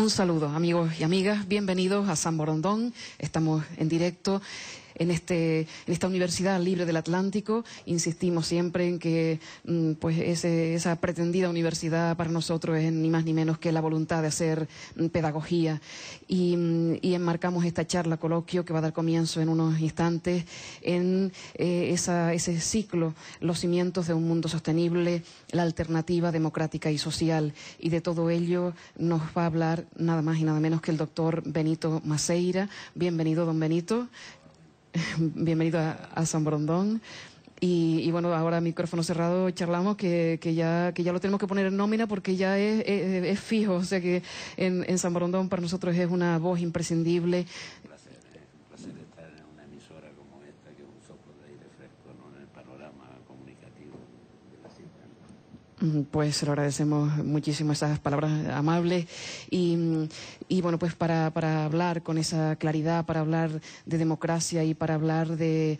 Un saludo, amigos y amigas, bienvenidos a San Borondón. Estamos en directo en esta Universidad Libre del Atlántico. Insistimos siempre en que pues esa pretendida universidad para nosotros es ni más ni menos que la voluntad de hacer pedagogía. Y enmarcamos esta charla coloquio que va a dar comienzo en unos instantes en ese ciclo, los cimientos de un mundo sostenible, la alternativa democrática y social. Y de todo ello nos va a hablar nada más y nada menos que el doctor Benito Maceira. Bienvenido, don Benito. Bienvenido a San Borondón. Y bueno, ahora micrófono cerrado charlamos que ya lo tenemos que poner en nómina porque ya es fijo, o sea que en San Borondón para nosotros es una voz imprescindible. Un placer estar en una emisora como esta, que es un soplo de aire fresco, ¿no?, en el panorama comunicativo de la ciudad. Pues se lo agradecemos muchísimo esas palabras amables y bueno, pues para hablar con esa claridad, para hablar de democracia y para hablar de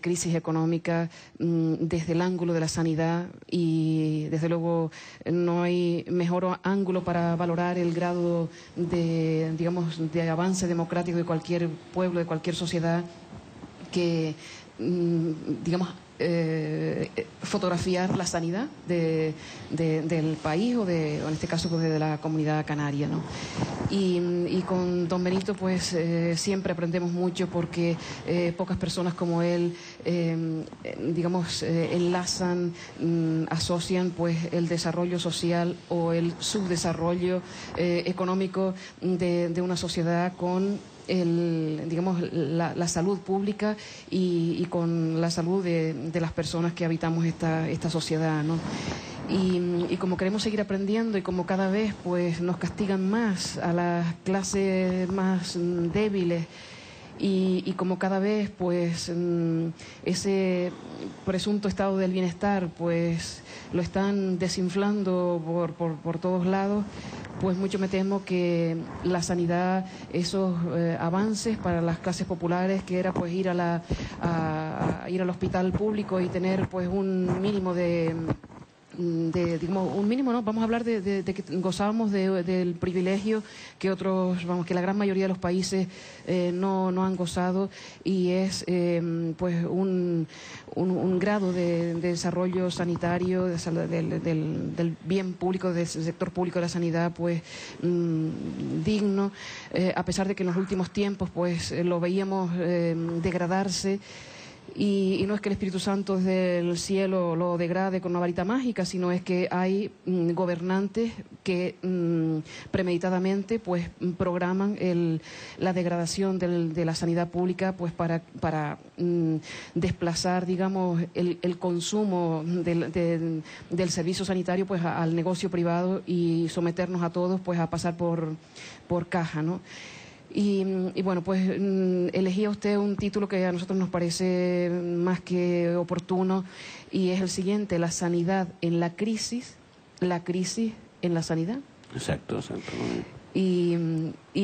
crisis económica desde el ángulo de la sanidad, y desde luego no hay mejor ángulo para valorar el grado de, digamos, de avance democrático de cualquier pueblo, de cualquier sociedad, que digamos fotografiar la sanidad del país o en este caso pues de la comunidad canaria, ¿no? Y con don Benito pues siempre aprendemos mucho porque pocas personas como él digamos enlazan, asocian pues el desarrollo social o el subdesarrollo económico de una sociedad con digamos, la salud pública y con la salud de las personas que habitamos esta sociedad, ¿no? Y como queremos seguir aprendiendo y como cada vez pues nos castigan más a las clases más débiles, y como cada vez pues ese presunto estado del bienestar pues lo están desinflando por todos lados, pues mucho me temo que la sanidad, esos avances para las clases populares, que era pues ir ir al hospital público y tener pues un mínimo digamos, un mínimo, ¿no? Vamos a hablar de que gozábamos del privilegio que otros, vamos, que la gran mayoría de los países no han gozado, y es pues un grado de desarrollo sanitario, del bien público, del sector público de la sanidad, pues digno, a pesar de que en los últimos tiempos pues lo veíamos degradarse. Y no es que el Espíritu Santo desde el cielo lo degrade con una varita mágica, sino es que hay gobernantes que premeditadamente pues programan la degradación de la sanidad pública pues para desplazar, digamos, el consumo del servicio sanitario pues al negocio privado y someternos a todos pues a pasar por caja, ¿no? Y bueno, pues elegía usted un título que a nosotros nos parece más que oportuno, y es el siguiente: la sanidad en la crisis en la sanidad. Exacto. Y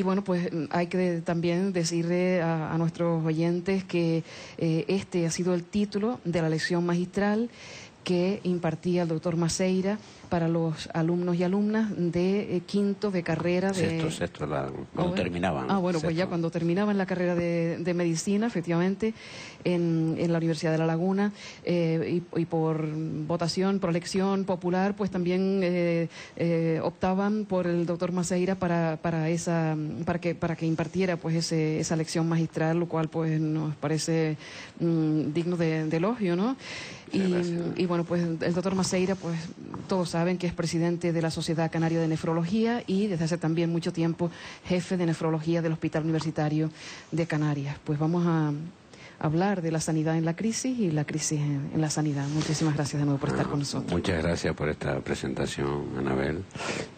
bueno, pues hay que también decirle a nuestros oyentes que este ha sido el título de la lección magistral que impartía el doctor Maceira para los alumnos y alumnas de quinto de carrera de... Sexto, cuando terminaban. Bueno, pues ya cuando terminaban la carrera de medicina, efectivamente, en la Universidad de La Laguna, y por votación, por elección popular, pues también optaban por el doctor Maceira para que impartiera pues esa lección magistral, lo cual pues nos parece digno de elogio, ¿no? Y bueno, pues el doctor Maceira, pues todos saben que es presidente de la Sociedad Canaria de Nefrología y desde hace también mucho tiempo jefe de nefrología del Hospital Universitario de Canarias. Pues vamos a hablar de la sanidad en la crisis y la crisis en la sanidad. Muchísimas gracias de nuevo por estar con nosotros. Muchas gracias por esta presentación, Anabel,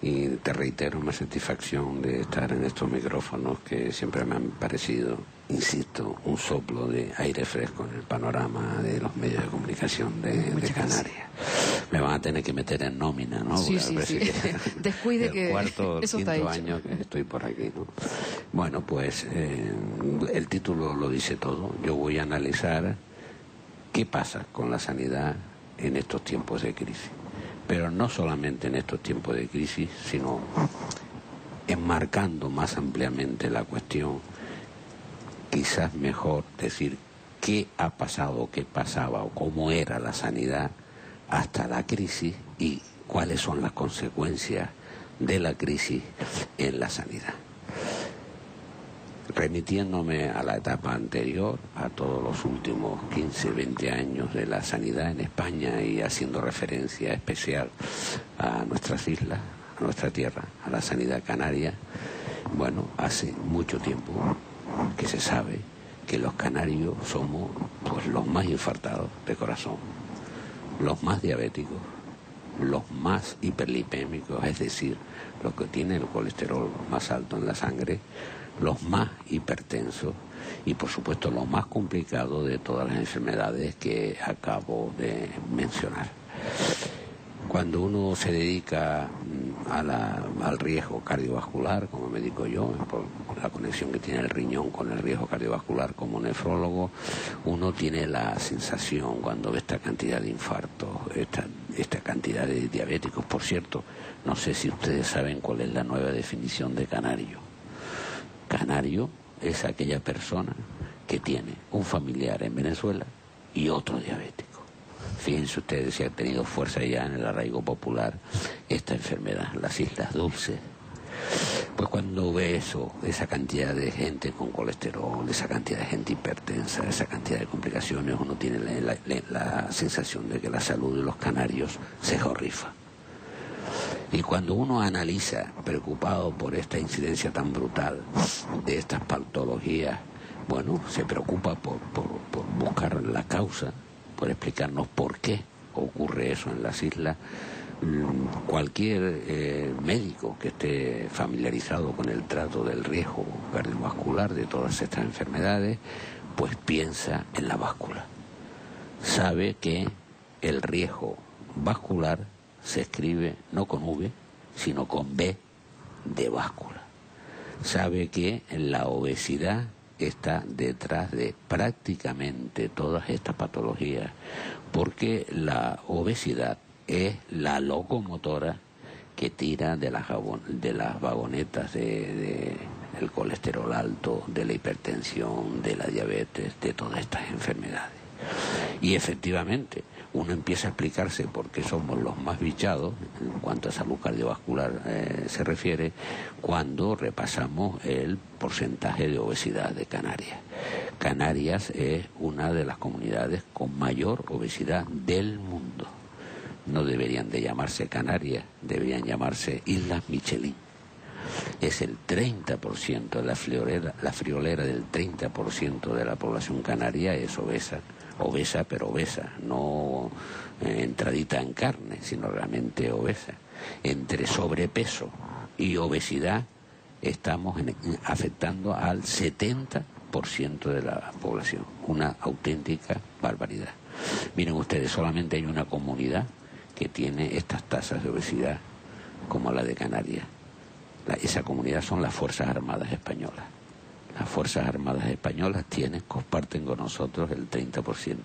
y te reitero una satisfacción de estar en estos micrófonos que siempre me han parecido, insisto, un soplo de aire fresco en el panorama de los medios de comunicación de Canarias. Me van a tener que meter en nómina, ¿no? Sí. Descuide que cuarto, eso quinto está hecho. año que estoy por aquí, ¿no? Bueno, pues el título lo dice todo. Yo voy a analizar qué pasa con la sanidad en estos tiempos de crisis. Pero no solamente en estos tiempos de crisis, sino enmarcando más ampliamente la cuestión, quizás mejor decir qué ha pasado, qué pasaba o cómo era la sanidad hasta la crisis y cuáles son las consecuencias de la crisis en la sanidad. Remitiéndome a la etapa anterior, a todos los últimos 15, 20 años de la sanidad en España y haciendo referencia especial a nuestras islas, a nuestra tierra, a la sanidad canaria, bueno, hace mucho tiempo que se sabe que los canarios somos pues los más infartados de corazón, los más diabéticos, los más hiperlipémicos, es decir, los que tienen el colesterol más alto en la sangre, los más hipertensos y por supuesto los más complicados de todas las enfermedades que acabo de mencionar. Cuando uno se dedica al riesgo cardiovascular, como me dedico yo, por la conexión que tiene el riñón con el riesgo cardiovascular como nefrólogo, uno tiene la sensación cuando ve esta cantidad de infartos, esta cantidad de diabéticos. Por cierto, no sé si ustedes saben cuál es la nueva definición de canario. Canario es aquella persona que tiene un familiar en Venezuela y otro diabético. Fíjense ustedes si ha tenido fuerza ya en el arraigo popular esta enfermedad, las Islas Dulces. Pues cuando ve eso, esa cantidad de gente con colesterol, esa cantidad de gente hipertensa, esa cantidad de complicaciones, uno tiene la sensación de que la salud de los canarios se jorrifa. Y cuando uno analiza, preocupado por esta incidencia tan brutal de estas patologías, bueno, se preocupa por buscar la causa, por explicarnos por qué ocurre eso en las islas. Cualquier médico que esté familiarizado con el trato del riesgo cardiovascular de todas estas enfermedades, pues piensa en la báscula. Sabe que el riesgo vascular se escribe no con V, sino con B de báscula. Sabe que la obesidad está detrás de prácticamente todas estas patologías, porque la obesidad es la locomotora que tira de las vagonetas del colesterol alto, de la hipertensión, de la diabetes, de todas estas enfermedades. Y efectivamente, uno empieza a explicarse por qué somos los más bichados en cuanto a salud cardiovascular se refiere, cuando repasamos el porcentaje de obesidad de Canarias. Canarias es una de las comunidades con mayor obesidad del mundo. No deberían de llamarse Canarias, deberían llamarse Islas Michelin. Es el 30% de la friolera del 30% de la población canaria es obesa, pero obesa, no entradita en carne, sino realmente obesa. Entre sobrepeso y obesidad estamos afectando al 70% de la población, una auténtica barbaridad. Miren ustedes, solamente hay una comunidad que tiene estas tasas de obesidad como la de Canarias. Esa comunidad son las Fuerzas Armadas Españolas. Las Fuerzas Armadas Españolas comparten con nosotros el 30%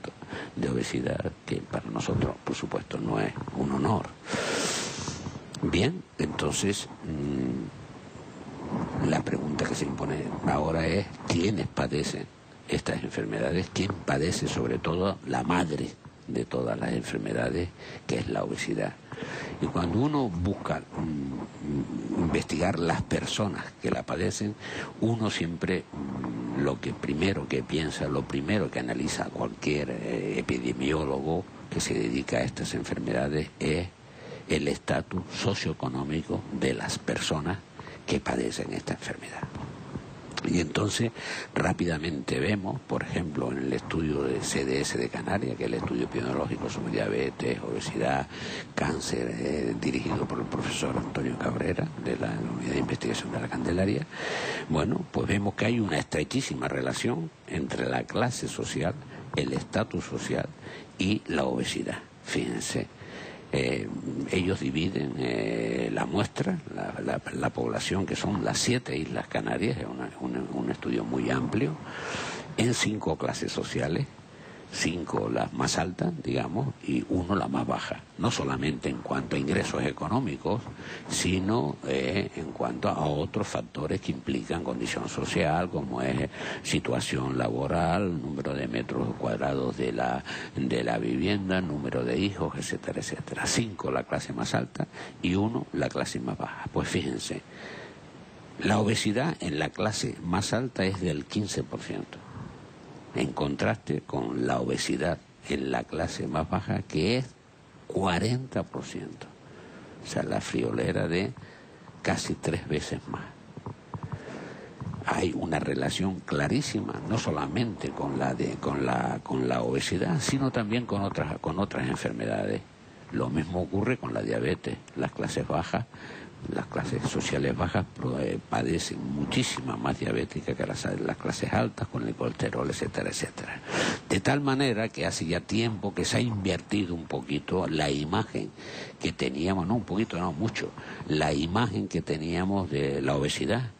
de obesidad, que para nosotros, por supuesto, no es un honor. Bien, entonces, la pregunta que se impone ahora es ¿quiénes padecen estas enfermedades? ¿Quién padece sobre todo la madre de todas las enfermedades, que es la obesidad? Y cuando uno busca investigar las personas que la padecen, uno siempre lo que primero que piensa, lo primero que analiza cualquier epidemiólogo que se dedica a estas enfermedades es el estatus socioeconómico de las personas que padecen esta enfermedad. Y entonces rápidamente vemos, por ejemplo, en el estudio de CDS de Canarias, que es el estudio epidemiológico sobre diabetes, obesidad, cáncer, dirigido por el profesor Antonio Cabrera, de la Unidad de Investigación de la Candelaria, bueno, pues vemos que hay una estrechísima relación entre la clase social, el estatus social y la obesidad. Fíjense. Ellos dividen la muestra, la población, que son las 7 Islas Canarias, es un estudio muy amplio, en 5 clases sociales, 5 las más altas, digamos, y 1 la más baja. No solamente en cuanto a ingresos económicos, sino en cuanto a otros factores que implican condición social, como es situación laboral, número de metros cuadrados de la vivienda, número de hijos, etcétera, etcétera. 5 la clase más alta y 1 la clase más baja. Pues fíjense, la obesidad en la clase más alta es del 15%. En contraste con la obesidad en la clase más baja, que es 40%. O sea, la friolera de casi 3 veces más. Hay una relación clarísima, no solamente con la obesidad, sino también con otras enfermedades. Lo mismo ocurre con la diabetes. Las clases bajas, las clases sociales bajas padecen muchísima más diabética que las clases altas, con el colesterol, etcétera, etcétera. De tal manera que hace ya tiempo que se ha invertido un poquito la imagen que teníamos, no un poquito, no mucho, la imagen que teníamos de la obesidad.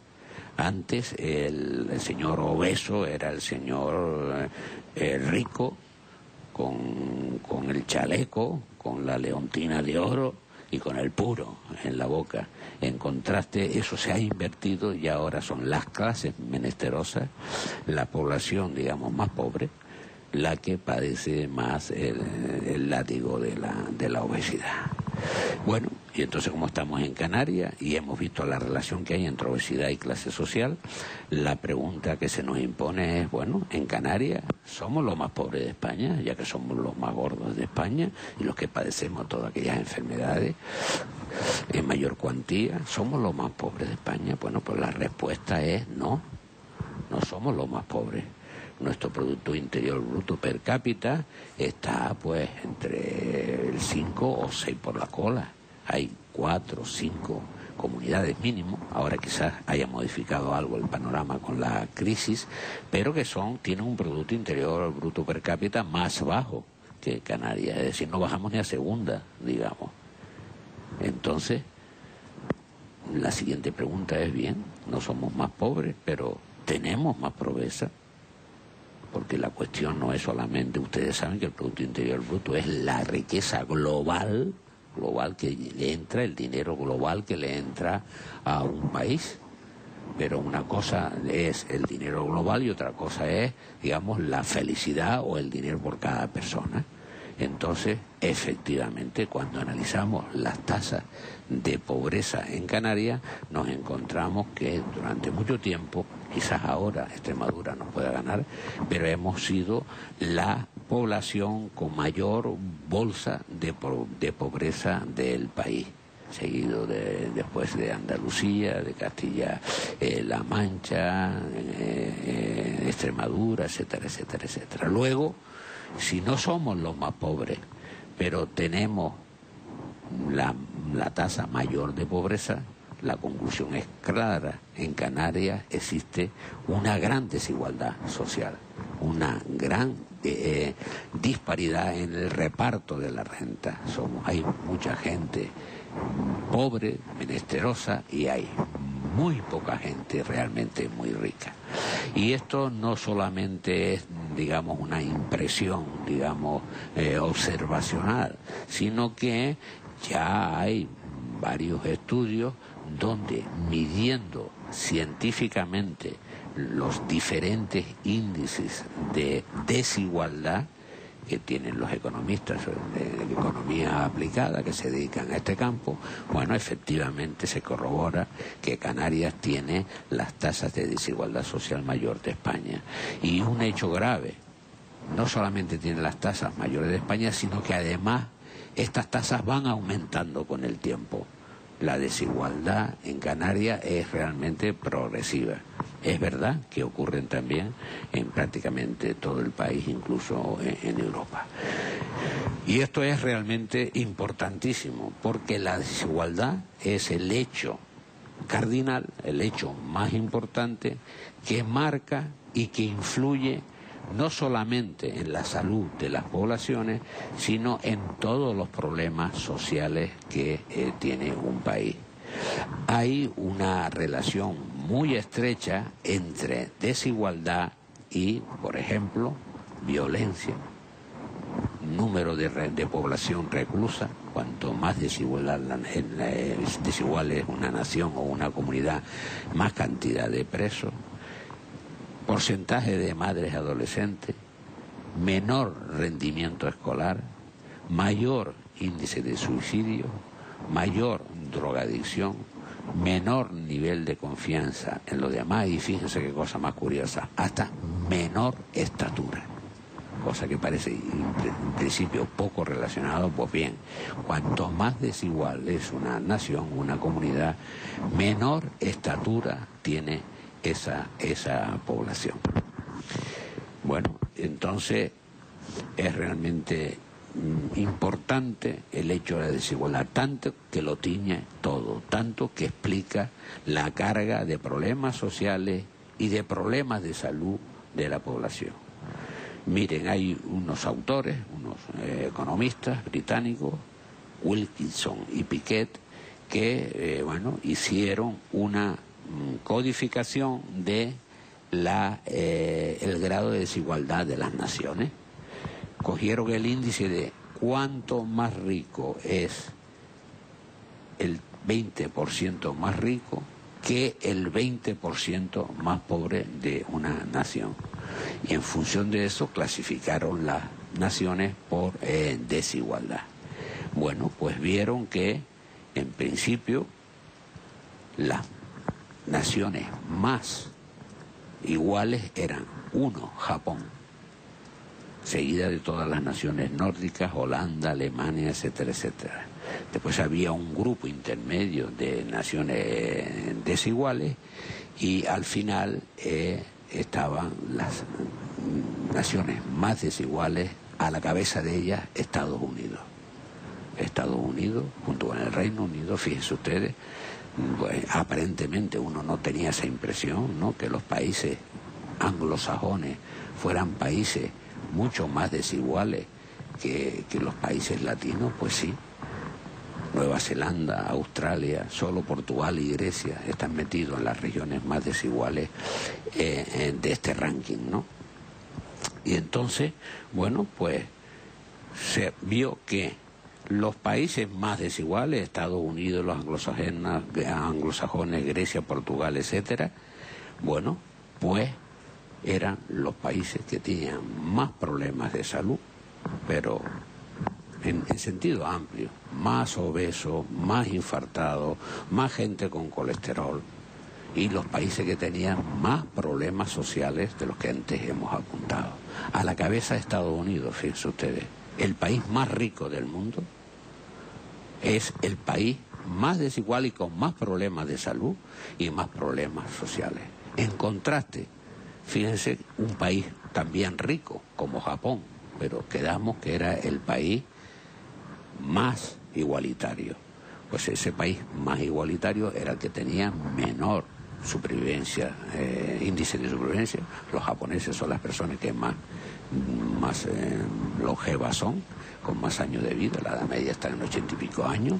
Antes el señor obeso era el señor rico, con el chaleco, con la leontina de oro y con el puro en la boca. En contraste, eso se ha invertido y ahora son las clases menesterosas, la población, digamos, más pobre, la que padece más el látigo de la obesidad. Bueno, y entonces, como estamos en Canarias y hemos visto la relación que hay entre obesidad y clase social, la pregunta que se nos impone es, bueno, en Canarias somos los más pobres de España, ya que somos los más gordos de España y los que padecemos todas aquellas enfermedades en mayor cuantía, ¿somos los más pobres de España? Bueno, pues la respuesta es no somos los más pobres. Nuestro Producto Interior Bruto per cápita está pues entre el 5 o 6 por la cola. Hay 4 o 5 comunidades mínimo, ahora quizás haya modificado algo el panorama con la crisis, pero que tienen un Producto Interior Bruto per cápita más bajo que Canarias, es decir, no bajamos ni a segunda, digamos. Entonces, la siguiente pregunta es, bien, no somos más pobres, pero tenemos más pobreza. Porque la cuestión no es solamente, ustedes saben que el Producto Interior Bruto es la riqueza global que le entra, el dinero global que le entra a un país. Pero una cosa es el dinero global y otra cosa es, digamos, la felicidad o el dinero por cada persona. Entonces, efectivamente, cuando analizamos las tasas de pobreza en Canarias, nos encontramos que durante mucho tiempo, quizás ahora Extremadura nos pueda ganar, pero hemos sido la población con mayor bolsa de pobreza del país, seguido después de Andalucía, de Castilla-La Mancha, Extremadura, etcétera, etcétera, etcétera. Luego, si no somos los más pobres, pero tenemos la tasa mayor de pobreza, la conclusión es clara. En Canarias existe una gran desigualdad social, una gran disparidad en el reparto de la renta. Hay mucha gente pobre, menesterosa, y hay muy poca gente realmente muy rica. Y esto no solamente es, digamos, una impresión, digamos, observacional, sino que ya hay varios estudios donde, midiendo científicamente los diferentes índices de desigualdad que tienen los economistas de economía aplicada que se dedican a este campo, bueno, efectivamente se corrobora que Canarias tiene las tasas de desigualdad social mayor de España. Y un hecho grave, no solamente tiene las tasas mayores de España, sino que además estas tasas van aumentando con el tiempo. La desigualdad en Canarias es realmente progresiva. Es verdad que ocurren también en prácticamente todo el país, incluso en Europa. Y esto es realmente importantísimo, porque la desigualdad es el hecho cardinal, el hecho más importante que marca y que influye no solamente en la salud de las poblaciones, sino en todos los problemas sociales que tiene un país. Hay una relación muy estrecha entre desigualdad y, por ejemplo, violencia. número de población reclusa, cuanto más desigual es una nación o una comunidad, más cantidad de presos, porcentaje de madres adolescentes, menor rendimiento escolar, mayor índice de suicidio, mayor drogadicción, menor nivel de confianza en los demás y fíjense qué cosa más curiosa, hasta menor estatura. Cosa que parece en principio poco relacionado, pues bien, cuanto más desigual es una nación, una comunidad, menor estatura tiene esa población. Bueno, entonces es realmente importante el hecho de la desigualdad, tanto que lo tiñe todo, tanto que explica la carga de problemas sociales y de problemas de salud de la población. Miren, hay unos autores, unos economistas británicos, Wilkinson y Piquet, que hicieron una codificación de el grado de desigualdad de las naciones. Cogieron el índice de cuánto más rico es el 20% más rico que el 20% más pobre de una nación. Y en función de eso clasificaron las naciones por desigualdad. Bueno, pues vieron que en principio las naciones más iguales eran Japón, seguida de todas las naciones nórdicas, Holanda, Alemania, etcétera, etcétera. Después había un grupo intermedio de naciones desiguales y al final estaban las naciones más desiguales, a la cabeza de ellas Estados Unidos. Estados Unidos, junto con el Reino Unido, fíjense ustedes, pues, aparentemente uno no tenía esa impresión, ¿no?, que los países anglosajones fueran países mucho más desiguales que los países latinos. Pues sí. Nueva Zelanda, Australia, solo Portugal y Grecia están metidos en las regiones más desiguales de este ranking, ¿no? Y entonces, bueno, pues se vio que los países más desiguales, Estados Unidos, los anglosajones, Grecia, Portugal, etcétera, bueno, pues eran los países que tenían más problemas de salud, pero en sentido amplio, más obesos, más infartados, más gente con colesterol, y los países que tenían más problemas sociales de los que antes hemos apuntado. A la cabeza de Estados Unidos, fíjense ustedes, el país más rico del mundo es el país más desigual y con más problemas de salud y más problemas sociales. En contraste, fíjense, un país también rico como Japón, pero quedamos que era el país más igualitario. Pues ese país más igualitario era el que tenía menor supervivencia, índice de supervivencia. Los japoneses son las personas que más longevas son, con más años de vida, la edad media está en 80 y pico años,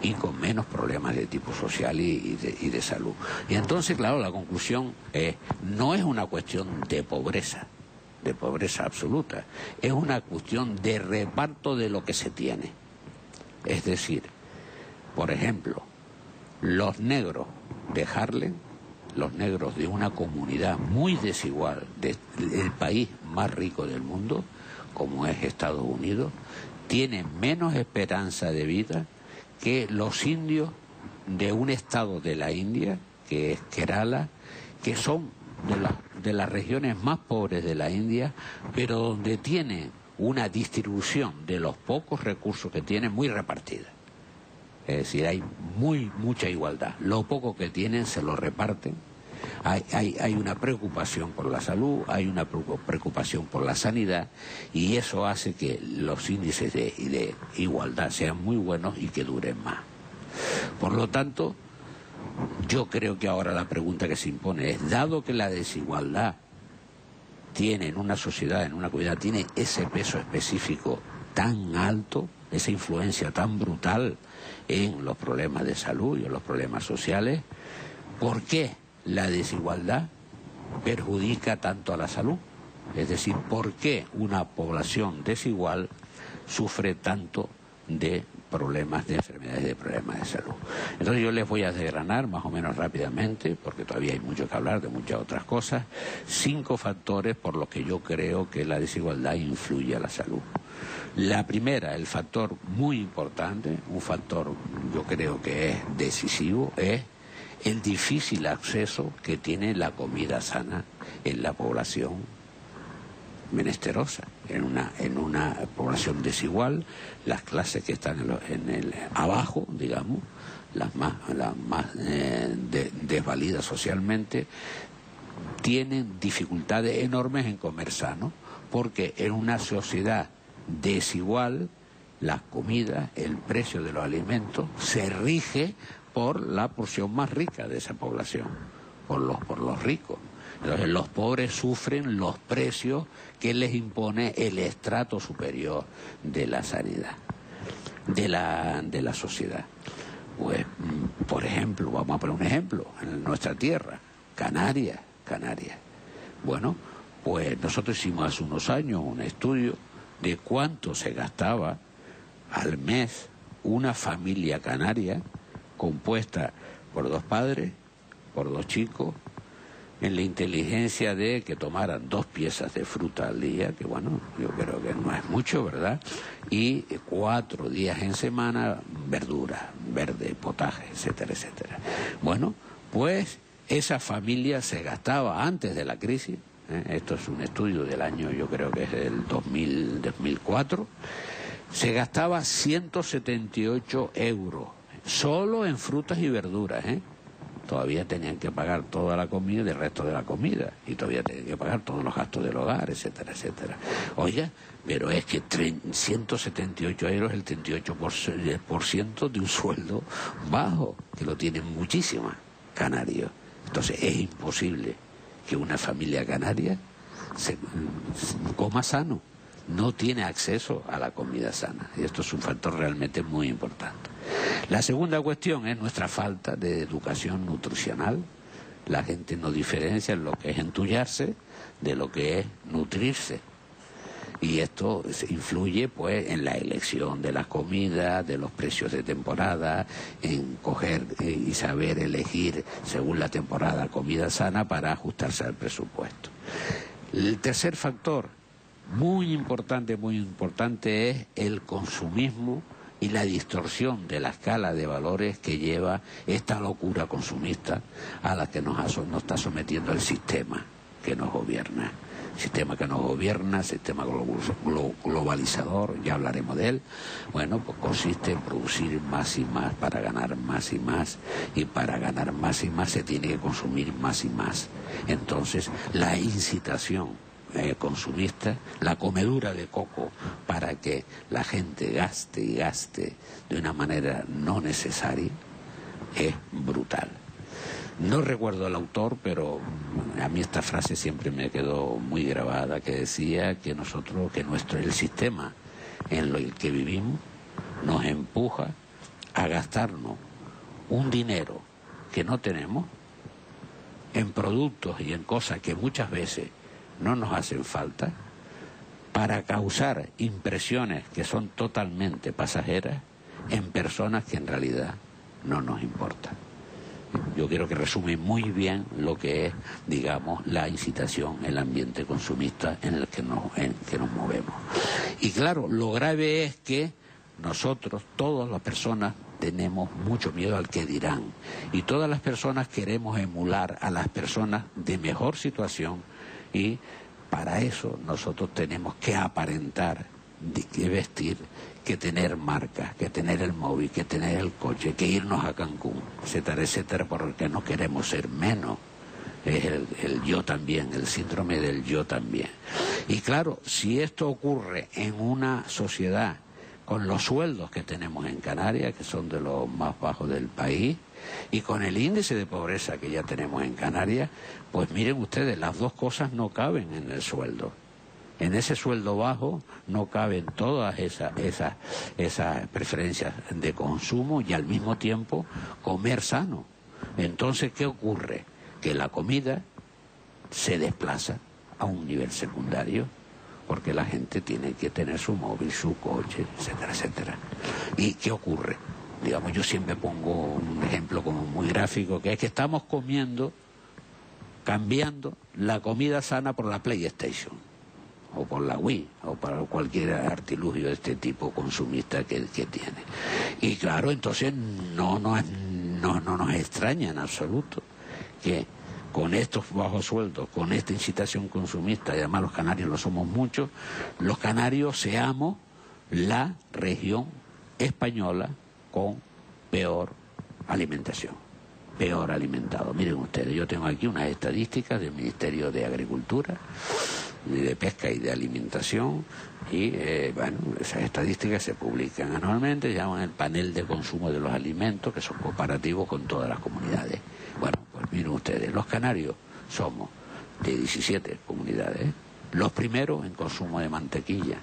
y con menos problemas de tipo social y de salud. Y entonces, claro, la conclusión no es una cuestión de pobreza absoluta, es una cuestión de reparto de lo que se tiene. Es decir, por ejemplo, los negros de Harlem, los negros de una comunidad muy desigual del país más rico del mundo, como es Estados Unidos, tienen menos esperanza de vida que los indios de un estado de la India, que es Kerala, que son de las regiones más pobres de la India, pero donde tienen una distribución de los pocos recursos que tienen muy repartida. Es decir, hay mucha igualdad. Lo poco que tienen se lo reparten. Hay una preocupación por la salud, hay una preocupación por la sanidad, y eso hace que los índices de igualdad sean muy buenos y que duren más. Por lo tanto, yo creo que ahora la pregunta que se impone es, dado que la desigualdad tiene en una sociedad, en una comunidad, tiene ese peso específico tan alto, esa influencia tan brutal en los problemas de salud y en los problemas sociales, ¿por qué la desigualdad perjudica tanto a la salud? Es decir, ¿por qué una población desigual sufre tanto de problemas de enfermedades, de problemas de salud. Entonces yo les voy a desgranar más o menos rápidamente, porque todavía hay mucho que hablar de muchas otras cosas, 5 factores por los que yo creo que la desigualdad influye a la salud. La primera, el factor muy importante, un factor yo creo que es decisivo, es el difícil acceso que tiene la comida sana en la población menesterosa, en una población desigual. Las clases que están abajo, digamos, las más desvalidas socialmente, tienen dificultades enormes en comer sano, porque en una sociedad desigual la comida, el precio de los alimentos se rige por la porción más rica de esa población, por los ricos. Entonces los pobres sufren los precios que les impone el estrato superior de la sanidad, de la sociedad. Pues, por ejemplo, vamos a poner un ejemplo, en nuestra tierra, Canarias. Bueno, pues nosotros hicimos hace unos años un estudio de cuánto se gastaba al mes una familia canaria compuesta por 2 padres, por 2 chicos, en la inteligencia de que tomaran 2 piezas de fruta al día, que bueno, yo creo que no es mucho, ¿verdad? Y 4 días en semana, verduras, verde, potaje, etcétera, etcétera. Bueno, pues esa familia se gastaba antes de la crisis, esto es un estudio del año, yo creo que es el 2004, se gastaba 178 euros, solo en frutas y verduras, Todavía tenían que pagar toda la comida y el resto de la comida, y todavía tenían que pagar todos los gastos del hogar, etcétera, etcétera. Oiga, pero es que 178 euros es el 38% de un sueldo bajo, que lo tienen muchísimas canarios. Entonces es imposible que una familia canaria se coma sano, no tiene acceso a la comida sana, y esto es un factor realmente muy importante. La segunda cuestión es nuestra falta de educación nutricional. La gente no diferencia lo que es entullarse de lo que es nutrirse. Y esto influye pues en la elección de las comidas, de los precios de temporada, en coger y saber elegir según la temporada comida sana para ajustarse al presupuesto. El tercer factor muy importante es el consumismo y la distorsión de la escala de valores que lleva esta locura consumista a la que nos está sometiendo el sistema que nos gobierna. Sistema globalizador, ya hablaremos de él. Bueno, pues consiste en producir más y más para ganar más y más, y para ganar más y más se tiene que consumir más y más. Entonces, la incitación consumista, la comedura de coco para que la gente gaste y gaste de una manera no necesaria, es brutal. No recuerdo el autor, pero a mí esta frase siempre me quedó muy grabada, que decía que el sistema en el que vivimos nos empuja a gastarnos un dinero que no tenemos en productos y en cosas que muchas veces no nos hacen falta, para causar impresiones que son totalmente pasajeras en personas que en realidad no nos importan. Yo creo que resume muy bien lo que es, digamos, la incitación, el ambiente consumista en el que nos movemos. Y claro, lo grave es que nosotros, todas las personas, tenemos mucho miedo al que dirán. Y todas las personas queremos emular a las personas de mejor situación, y para eso nosotros tenemos que aparentar, que vestir, que tener marcas, que tener el móvil, que tener el coche, que irnos a Cancún, etcétera, etcétera, porque no queremos ser menos. Es el yo también, el síndrome del yo también. Y claro, si esto ocurre en una sociedad con los sueldos que tenemos en Canarias, que son de los más bajos del país, y con el índice de pobreza que ya tenemos en Canarias, pues miren ustedes, las dos cosas no caben en el sueldo. En ese sueldo bajo no caben todas esas preferencias de consumo y al mismo tiempo comer sano. Entonces, ¿qué ocurre? Que la comida se desplaza a un nivel secundario, porque la gente tiene que tener su móvil, su coche, etcétera, etcétera. ¿Y qué ocurre? Digamos, yo siempre pongo un ejemplo como muy gráfico, que es que estamos cambiando la comida sana por la PlayStation, o por la Wii, o para cualquier artilugio de este tipo consumista que tiene. Y claro, entonces no nos extraña en absoluto que con estos bajos sueldos, con esta incitación consumista, y además los canarios lo somos muchos, los canarios seamos la región española con peor alimentación, peor alimentado. Miren ustedes, yo tengo aquí unas estadísticas del Ministerio de Agricultura, de Pesca y de Alimentación, y bueno, esas estadísticas se publican anualmente, llaman el panel de consumo de los alimentos, que son comparativos con todas las comunidades. Bueno, pues miren ustedes, los canarios somos de 17 comunidades, los primeros en consumo de mantequilla,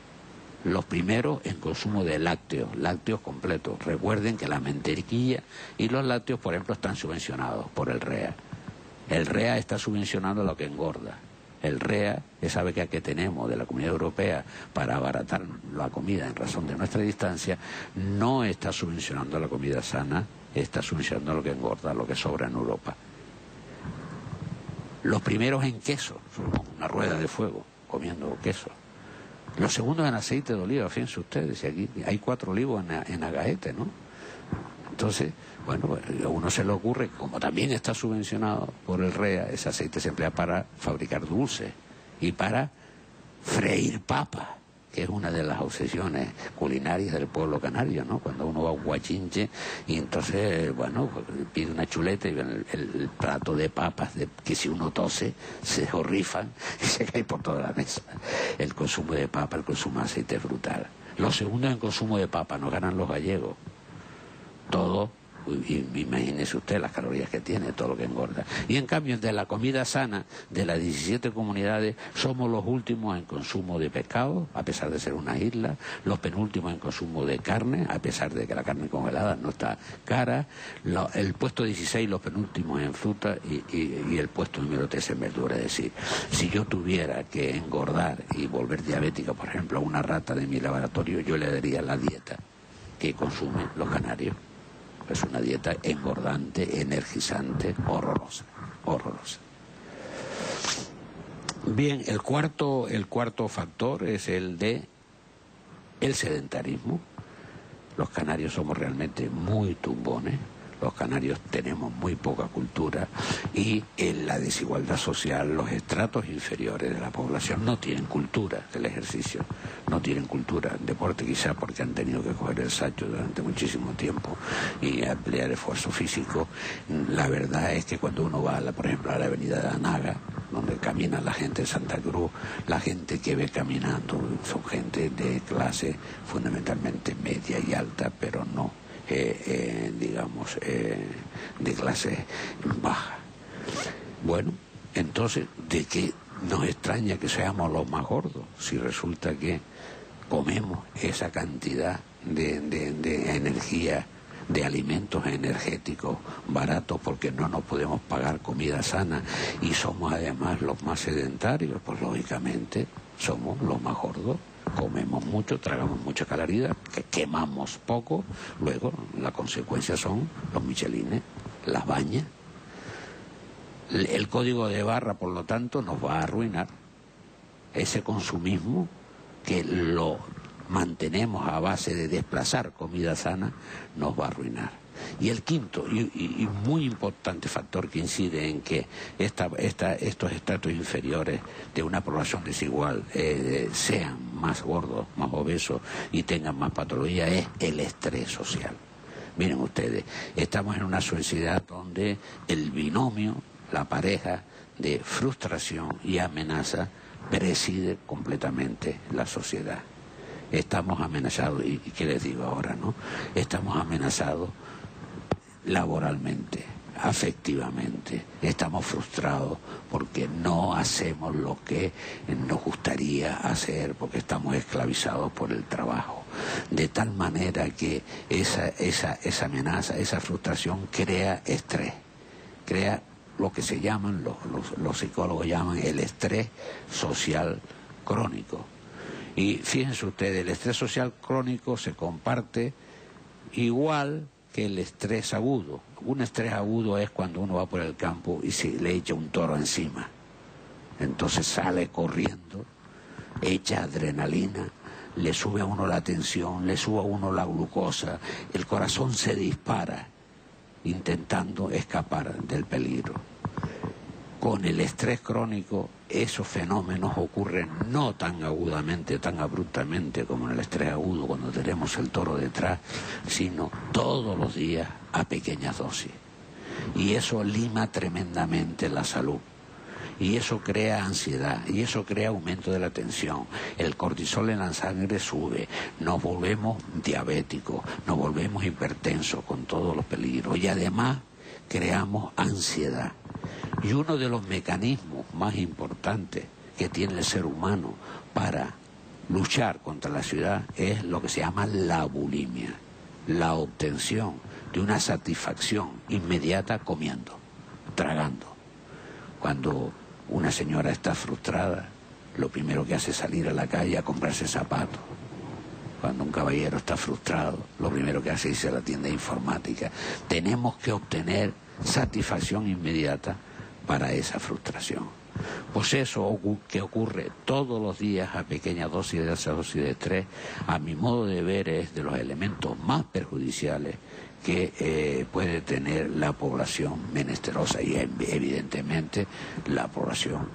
los primeros en consumo de lácteos completos. Recuerden que la mantequilla y los lácteos, por ejemplo, están subvencionados por el REA. El REA está subvencionando lo que engorda. El REA, esa beca que tenemos de la Comunidad Europea para abaratar la comida en razón de nuestra distancia, no está subvencionando la comida sana, está subvencionando lo que engorda, lo que sobra en Europa. Los primeros en queso, somos una rueda de fuego, comiendo queso. Los segundos en aceite de oliva, fíjense ustedes, y aquí hay 4 olivos en Agaete, ¿no? Entonces, bueno, a uno se le ocurre, como también está subvencionado por el REA, ese aceite se emplea para fabricar dulces y para freír papas, que es una de las obsesiones culinarias del pueblo canario, ¿no? Cuando uno va a un guachinche y entonces, bueno, pide una chuleta y ven el plato de papas, que si uno tose, se horrifan y se cae por toda la mesa. El consumo de papa, el consumo de aceite es brutal. Los segundos en consumo de papa nos ganan los gallegos. Todo, imagínese usted las calorías que tiene, todo lo que engorda. Y en cambio, de la comida sana de las 17 comunidades, somos los últimos en consumo de pescado, a pesar de ser una isla, los penúltimos en consumo de carne, a pesar de que la carne congelada no está cara, el puesto 16 los penúltimos en fruta y el puesto número 3 en verdura. Es decir, si yo tuviera que engordar y volver diabética, por ejemplo, a una rata de mi laboratorio, yo le daría la dieta que consumen los canarios. Es una dieta engordante, energizante, horrorosa. Bien, el cuarto factor es el sedentarismo. Los canarios somos realmente muy tumbones. Los canarios tenemos muy poca cultura y en la desigualdad social, los estratos inferiores de la población no tienen cultura del ejercicio, no tienen cultura del deporte, quizá porque han tenido que coger el sacho durante muchísimo tiempo y emplear esfuerzo físico. La verdad es que cuando uno va, por ejemplo, a la avenida de Anaga, donde camina la gente de Santa Cruz, la gente que ve caminando son gente de clase fundamentalmente media y alta, pero no digamos, de clase baja. Bueno, entonces, ¿de qué nos extraña que seamos los más gordos si resulta que comemos esa cantidad de energía, de alimentos energéticos baratos porque no nos podemos pagar comida sana y somos además los más sedentarios? Pues lógicamente somos los más gordos. Comemos mucho, tragamos mucha caloría, que quemamos poco, luego las consecuencias son los michelines, las bañas. El código de barra, por lo tanto, nos va a arruinar. Ese consumismo que lo mantenemos a base de desplazar comida sana, nos va a arruinar. Y el quinto y muy importante factor que incide en que estos estratos inferiores de una población desigual sean más gordos, más obesos y tengan más patologías es el estrés social. Miren ustedes, estamos en una sociedad donde el binomio, la pareja de frustración y amenaza preside completamente la sociedad. Estamos amenazados, y ¿qué les digo ahora, no? Estamos amenazados laboralmente, afectivamente, estamos frustrados porque no hacemos lo que nos gustaría hacer, porque estamos esclavizados por el trabajo, de tal manera que esa amenaza, esa frustración crea estrés, crea lo que se llaman, los psicólogos llaman el estrés social crónico. Y fíjense ustedes, el estrés social crónico se comparte igual que el estrés agudo. Un estrés agudo es cuando uno va por el campo y se le echa un toro encima. Entonces sale corriendo, echa adrenalina, le sube a uno la tensión, le sube a uno la glucosa, el corazón se dispara intentando escapar del peligro. Con el estrés crónico esos fenómenos ocurren no tan agudamente, tan abruptamente como en el estrés agudo cuando tenemos el toro detrás, sino todos los días a pequeñas dosis. Y eso lima tremendamente la salud. Y eso crea ansiedad, y eso crea aumento de la tensión. El cortisol en la sangre sube, nos volvemos diabéticos, nos volvemos hipertensos con todos los peligros. Y además creamos ansiedad. Y uno de los mecanismos más importantes que tiene el ser humano para luchar contra la ansiedad es lo que se llama la bulimia, la obtención de una satisfacción inmediata comiendo, tragando. Cuando una señora está frustrada, lo primero que hace es salir a la calle a comprarse zapatos. Cuando un caballero está frustrado, lo primero que hace es irse a la tienda de informática. Tenemos que obtener satisfacción inmediata para esa frustración. Pues eso que ocurre todos los días a pequeñas dosis de esa dosis de estrés, a mi modo de ver es de los elementos más perjudiciales que puede tener la población menesterosa, y evidentemente la población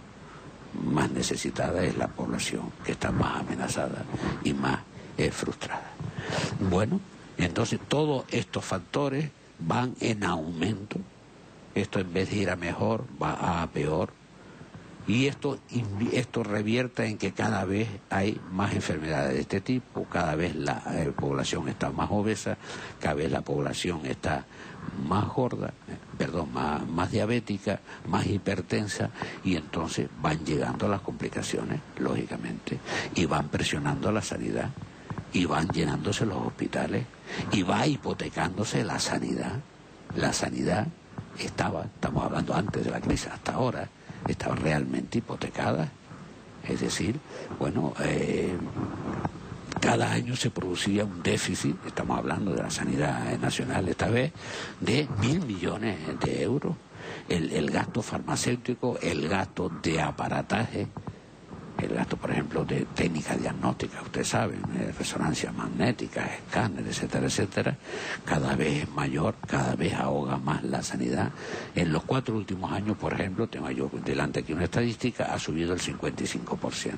más necesitada es la población que está más amenazada y más frustrada. Bueno, entonces todos estos factores van en aumento. Esto en vez de ir a mejor va a peor, y esto revierta en que cada vez hay más enfermedades de este tipo, cada vez la población está más obesa, cada vez la población está más gorda, más diabética, más hipertensa, y entonces van llegando las complicaciones, lógicamente, y van presionando la sanidad, y van llenándose los hospitales, y va hipotecándose la sanidad. La sanidad estamos hablando antes de la crisis, hasta ahora, estaba realmente hipotecada. Es decir, bueno, cada año se producía un déficit, estamos hablando de la sanidad nacional esta vez, de 1.000 millones de euros. El gasto farmacéutico, el gasto de aparataje, el gasto, por ejemplo, de técnicas diagnósticas, ustedes saben, resonancias magnéticas, escáneres, etcétera, etcétera, cada vez es mayor, cada vez ahoga más la sanidad. En los 4 últimos años, por ejemplo, tengo yo delante aquí una estadística, ha subido el 55%.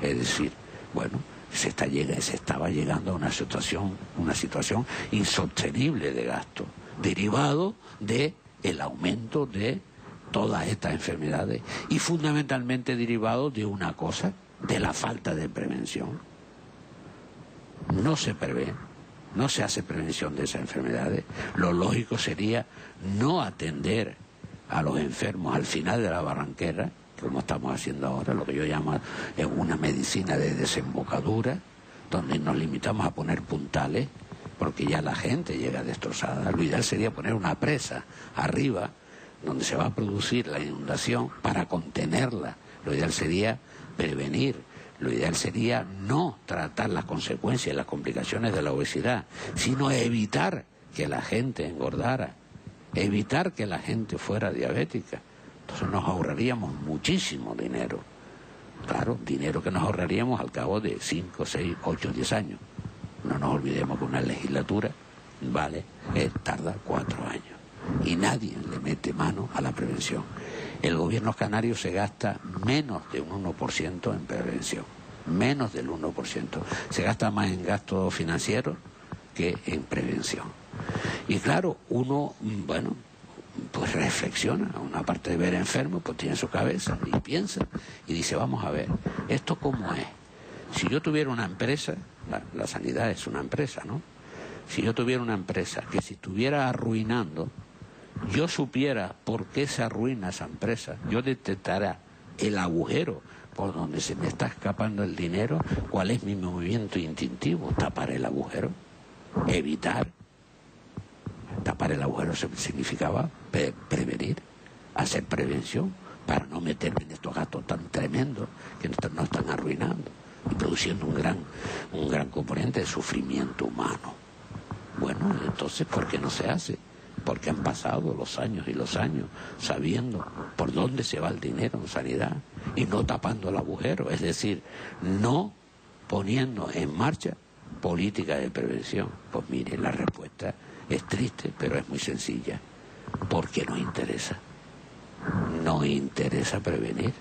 Es decir, bueno, se estaba llegando a una situación insostenible de gasto, derivado del aumento de todas estas enfermedades, y fundamentalmente derivado de una cosa, de la falta de prevención. No se prevé, no se hace prevención de esas enfermedades. Lo lógico sería no atender a los enfermos al final de la barranquera, como estamos haciendo ahora, lo que yo llamo una medicina de desembocadura, donde nos limitamos a poner puntales, porque ya la gente llega destrozada. Lo ideal sería poner una presa arriba, donde se va a producir la inundación, para contenerla. Lo ideal sería prevenir, lo ideal sería no tratar las consecuencias y las complicaciones de la obesidad, sino evitar que la gente engordara, evitar que la gente fuera diabética. Entonces nos ahorraríamos muchísimo dinero. Claro, dinero que nos ahorraríamos al cabo de 5, 6, 8, 10 años. No nos olvidemos que una legislatura tarda 4 años. Y nadie le mete mano a la prevención. El gobierno canario se gasta menos de un 1% en prevención, menos del 1%. Se gasta más en gastos financieros que en prevención. Y claro, uno, bueno, pues reflexiona, una parte de ver enfermo, pues tiene su cabeza y piensa y dice, vamos a ver, ¿esto cómo es? Si yo tuviera una empresa, la sanidad es una empresa, ¿no? Si yo tuviera una empresa que si estuviera arruinando, yo supiera por qué se arruina esa empresa, yo detectara el agujero por donde se me está escapando el dinero, cuál es mi movimiento instintivo, tapar el agujero, evitar. Tapar el agujero significaba prevenir, hacer prevención, para no meterme en estos gastos tan tremendos que nos están arruinando. y produciendo un gran componente de sufrimiento humano. Bueno, entonces, ¿por qué no se hace? Porque han pasado los años y los años sabiendo por dónde se va el dinero en sanidad y no tapando el agujero, es decir, no poniendo en marcha política de prevención. Pues mire, la respuesta es triste, pero es muy sencilla. Porque no interesa. No interesa prevenir.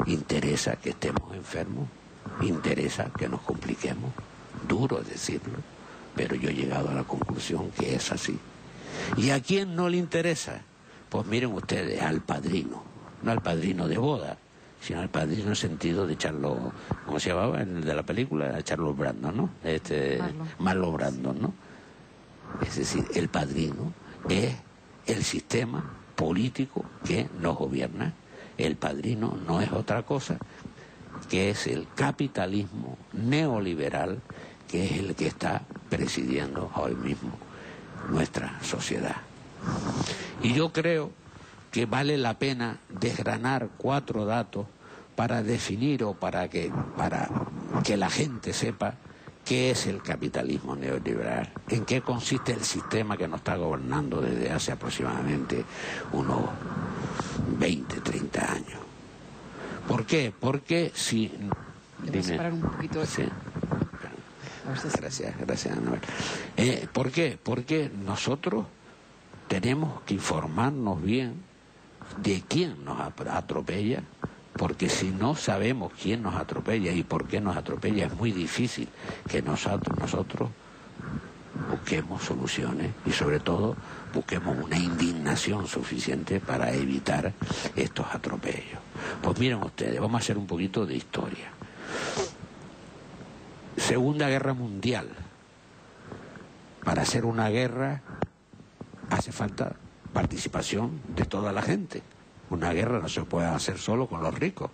Interesa que estemos enfermos. Interesa que nos compliquemos. Duro decirlo, pero yo he llegado a la conclusión que es así. ¿Y a quién no le interesa? Pues miren ustedes, al padrino. No al padrino de boda, sino al padrino en el sentido de Charles, ¿cómo se llamaba? El de la película, Charles Brandon, ¿no? Marlon Brandon, ¿no? Es decir, el padrino es el sistema político que nos gobierna. El padrino no es otra cosa que es el capitalismo neoliberal, que es el que está presidiendo hoy mismo nuestra sociedad. Y yo creo que vale la pena desgranar 4 datos para definir o para que la gente sepa qué es el capitalismo neoliberal, en qué consiste el sistema que nos está gobernando desde hace aproximadamente unos 20, 30 años. ¿Por qué? Porque si... Le voy a separar un poquito. Sí. Gracias, Anabel. ¿Por qué? Porque nosotros tenemos que informarnos bien de quién nos atropella, porque si no sabemos quién nos atropella y por qué nos atropella, es muy difícil que nosotros busquemos soluciones y sobre todo busquemos una indignación suficiente para evitar estos atropellos. Pues miren ustedes, vamos a hacer un poquito de historia. Segunda Guerra Mundial. Para hacer una guerra hace falta participación de toda la gente. Una guerra no se puede hacer solo con los ricos.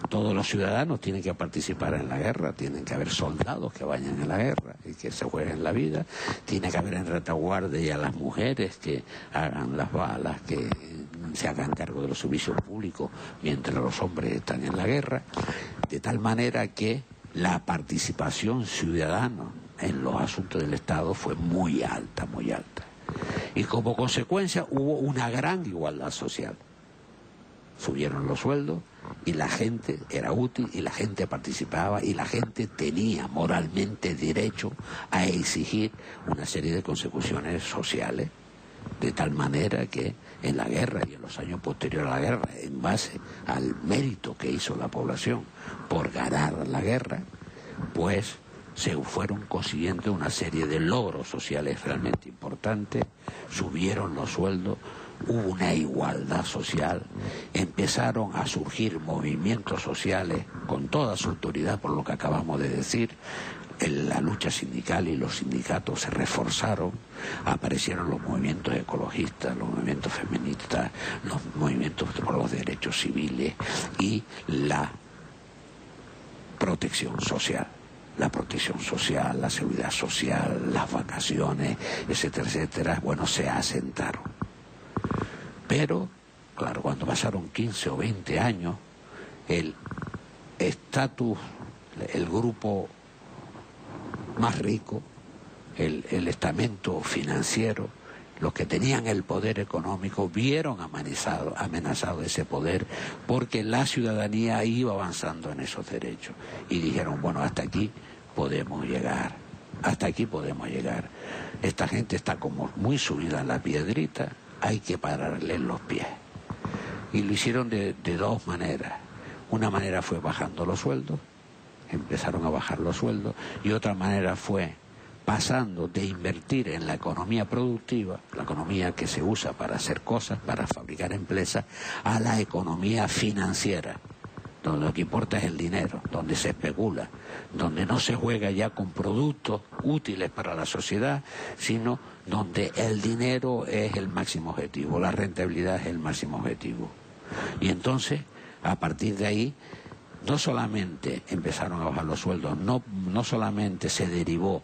Todos los ciudadanos tienen que participar en la guerra, tienen que haber soldados que vayan a la guerra y que se jueguen la vida, tiene que haber en retaguardia a las mujeres que hagan las balas, que se hagan cargo de los servicios públicos mientras los hombres están en la guerra, de tal manera que la participación ciudadana en los asuntos del Estado fue muy alta, muy alta. Y como consecuencia hubo una gran igualdad social. Subieron los sueldos y la gente era útil y la gente participaba y la gente tenía moralmente derecho a exigir una serie de consecuciones sociales, de tal manera que en la guerra y en los años posteriores a la guerra, en base al mérito que hizo la población por ganar la guerra, pues se fueron consiguiendo una serie de logros sociales realmente importantes, subieron los sueldos, hubo una igualdad social, empezaron a surgir movimientos sociales con toda su autoridad, por lo que acabamos de decir. La lucha sindical y los sindicatos se reforzaron, aparecieron los movimientos ecologistas, los movimientos feministas, los movimientos por los derechos civiles y la protección social. La protección social, la seguridad social, las vacaciones, etcétera, etcétera, bueno, se asentaron. Pero, claro, cuando pasaron 15 o 20 años, el estatus, el grupo más rico, el estamento financiero, los que tenían el poder económico, vieron amenazado ese poder porque la ciudadanía iba avanzando en esos derechos. Y dijeron, bueno, hasta aquí podemos llegar, hasta aquí podemos llegar. Esta gente está como muy subida en la piedrita, hay que pararle los pies. Y lo hicieron de 2 maneras. Una manera fue bajando los sueldos, empezaron a bajar los sueldos, y otra manera fue pasando de invertir en la economía productiva, la economía que se usa para hacer cosas, para fabricar empresas, a la economía financiera, donde lo que importa es el dinero, donde se especula, donde no se juega ya con productos útiles para la sociedad, sino donde el dinero es el máximo objetivo, la rentabilidad es el máximo objetivo. Y entonces, a partir de ahí, no solamente empezaron a bajar los sueldos, no solamente se derivó,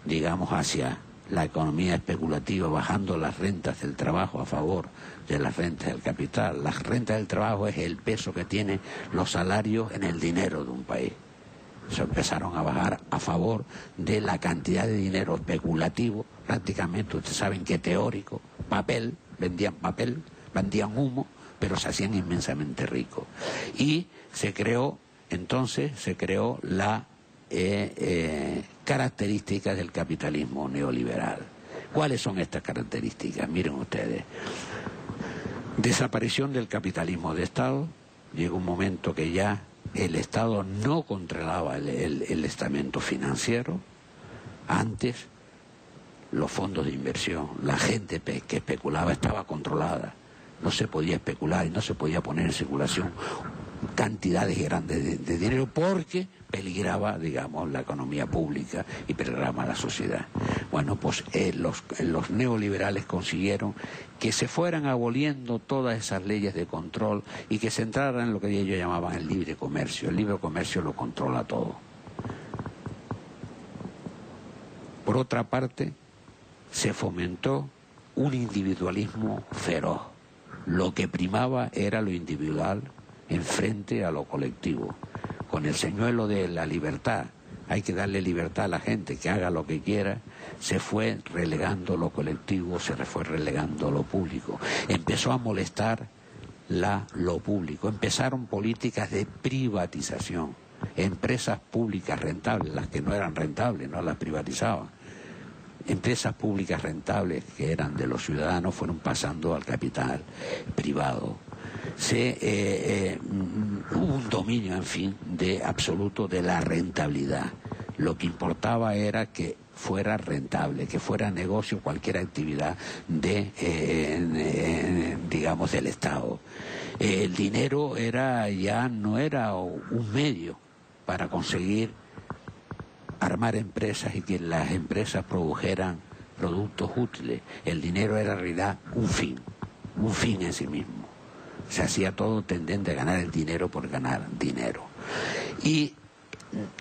digamos, hacia la economía especulativa, bajando las rentas del trabajo a favor de las rentas del capital. Las rentas del trabajo es el peso que tienen los salarios en el dinero de un país. Se empezaron a bajar a favor de la cantidad de dinero especulativo, prácticamente, ustedes saben que teórico, papel, vendían humo, pero se hacían inmensamente ricos. Y entonces se creó la características del capitalismo neoliberal. ¿Cuáles son estas características? Miren ustedes. Desaparición del capitalismo de Estado. Llegó un momento que ya el Estado no controlaba el estamento financiero. Antes, los fondos de inversión, la gente que especulaba estaba controlada. No se podía especular y no se podía poner en circulación cantidades grandes de dinero porque peligraba, digamos, la economía pública y peligraba la sociedad. Bueno, pues los neoliberales consiguieron que se fueran aboliendo todas esas leyes de control y que se entrara en lo que ellos llamaban el libre comercio. El libre comercio lo controla todo. Por otra parte, se fomentó un individualismo feroz. Lo que primaba era lo individual en frente a lo colectivo. Con el señuelo de la libertad, hay que darle libertad a la gente, que haga lo que quiera, se fue relegando lo colectivo, se fue relegando lo público. Empezó a molestar lo público, empezaron políticas de privatización, empresas públicas rentables, las que no eran rentables, no las privatizaban. Empresas públicas rentables que eran de los ciudadanos fueron pasando al capital privado. Hubo un dominio, en fin, absoluto de la rentabilidad. Lo que importaba era que fuera rentable, que fuera negocio cualquier actividad digamos, del Estado. El dinero no era un medio para conseguir armar empresas y que las empresas produjeran productos útiles. El dinero era en realidad un fin en sí mismo. Se hacía todo tendente a ganar el dinero por ganar dinero. Y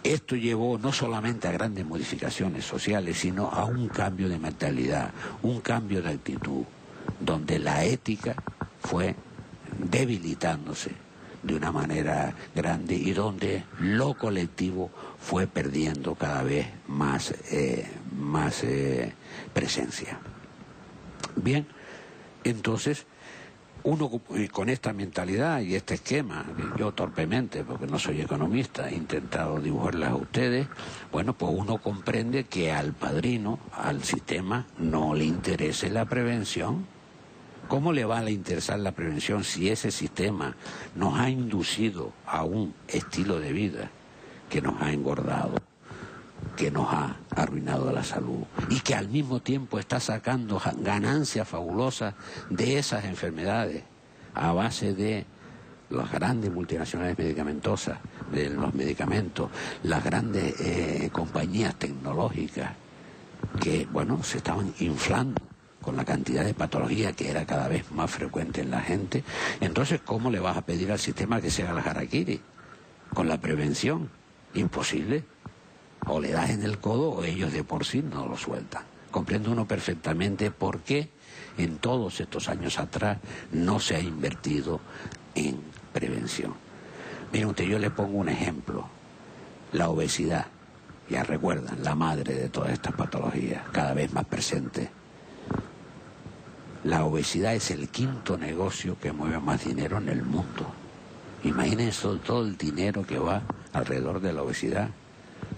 esto llevó no solamente a grandes modificaciones sociales, sino a un cambio de mentalidad, un cambio de actitud, donde la ética fue debilitándose de una manera grande y donde lo colectivo fue perdiendo cada vez más presencia. Bien, entonces uno con esta mentalidad y este esquema, yo torpemente, porque no soy economista, he intentado dibujarlas a ustedes, bueno, pues uno comprende que al padrino, al sistema, no le interese la prevención. ¿Cómo le va a interesar la prevención si ese sistema nos ha inducido a un estilo de vida que nos ha engordado, que nos ha arruinado la salud y que al mismo tiempo está sacando ganancias fabulosas de esas enfermedades a base de las grandes multinacionales medicamentosas, de los medicamentos, las grandes compañías tecnológicas que, bueno, se estaban inflando con la cantidad de patología que era cada vez más frecuente en la gente? Entonces, ¿cómo le vas a pedir al sistema que se haga la harakiri? Con la prevención, imposible. O le das en el codo o ellos de por sí no lo sueltan. Comprende uno perfectamente por qué en todos estos años atrás no se ha invertido en prevención. Miren usted, yo le pongo un ejemplo. La obesidad, ya recuerdan, la madre de todas estas patologías, cada vez más presente. La obesidad es el quinto negocio que mueve más dinero en el mundo. Imagínense todo el dinero que va alrededor de la obesidad,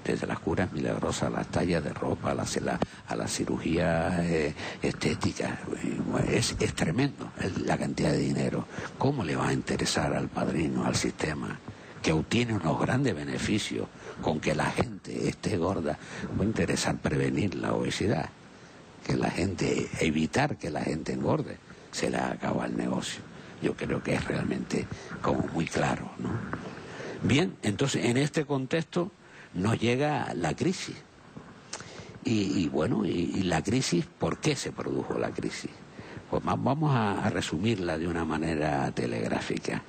desde las curas milagrosas, a las tallas de ropa, a la cirugía estética. Es tremendo la cantidad de dinero. ¿Cómo le va a interesar al padrino, al sistema, que obtiene unos grandes beneficios con que la gente esté gorda? Va a interesar prevenir la obesidad, que la gente, evitar que la gente engorde. Se le acaba el negocio. Yo creo que es realmente como muy claro, ¿no? Bien, entonces en este contexto nos llega la crisis. Y la crisis, ¿por qué se produjo la crisis? Pues vamos a resumirla de una manera telegráfica.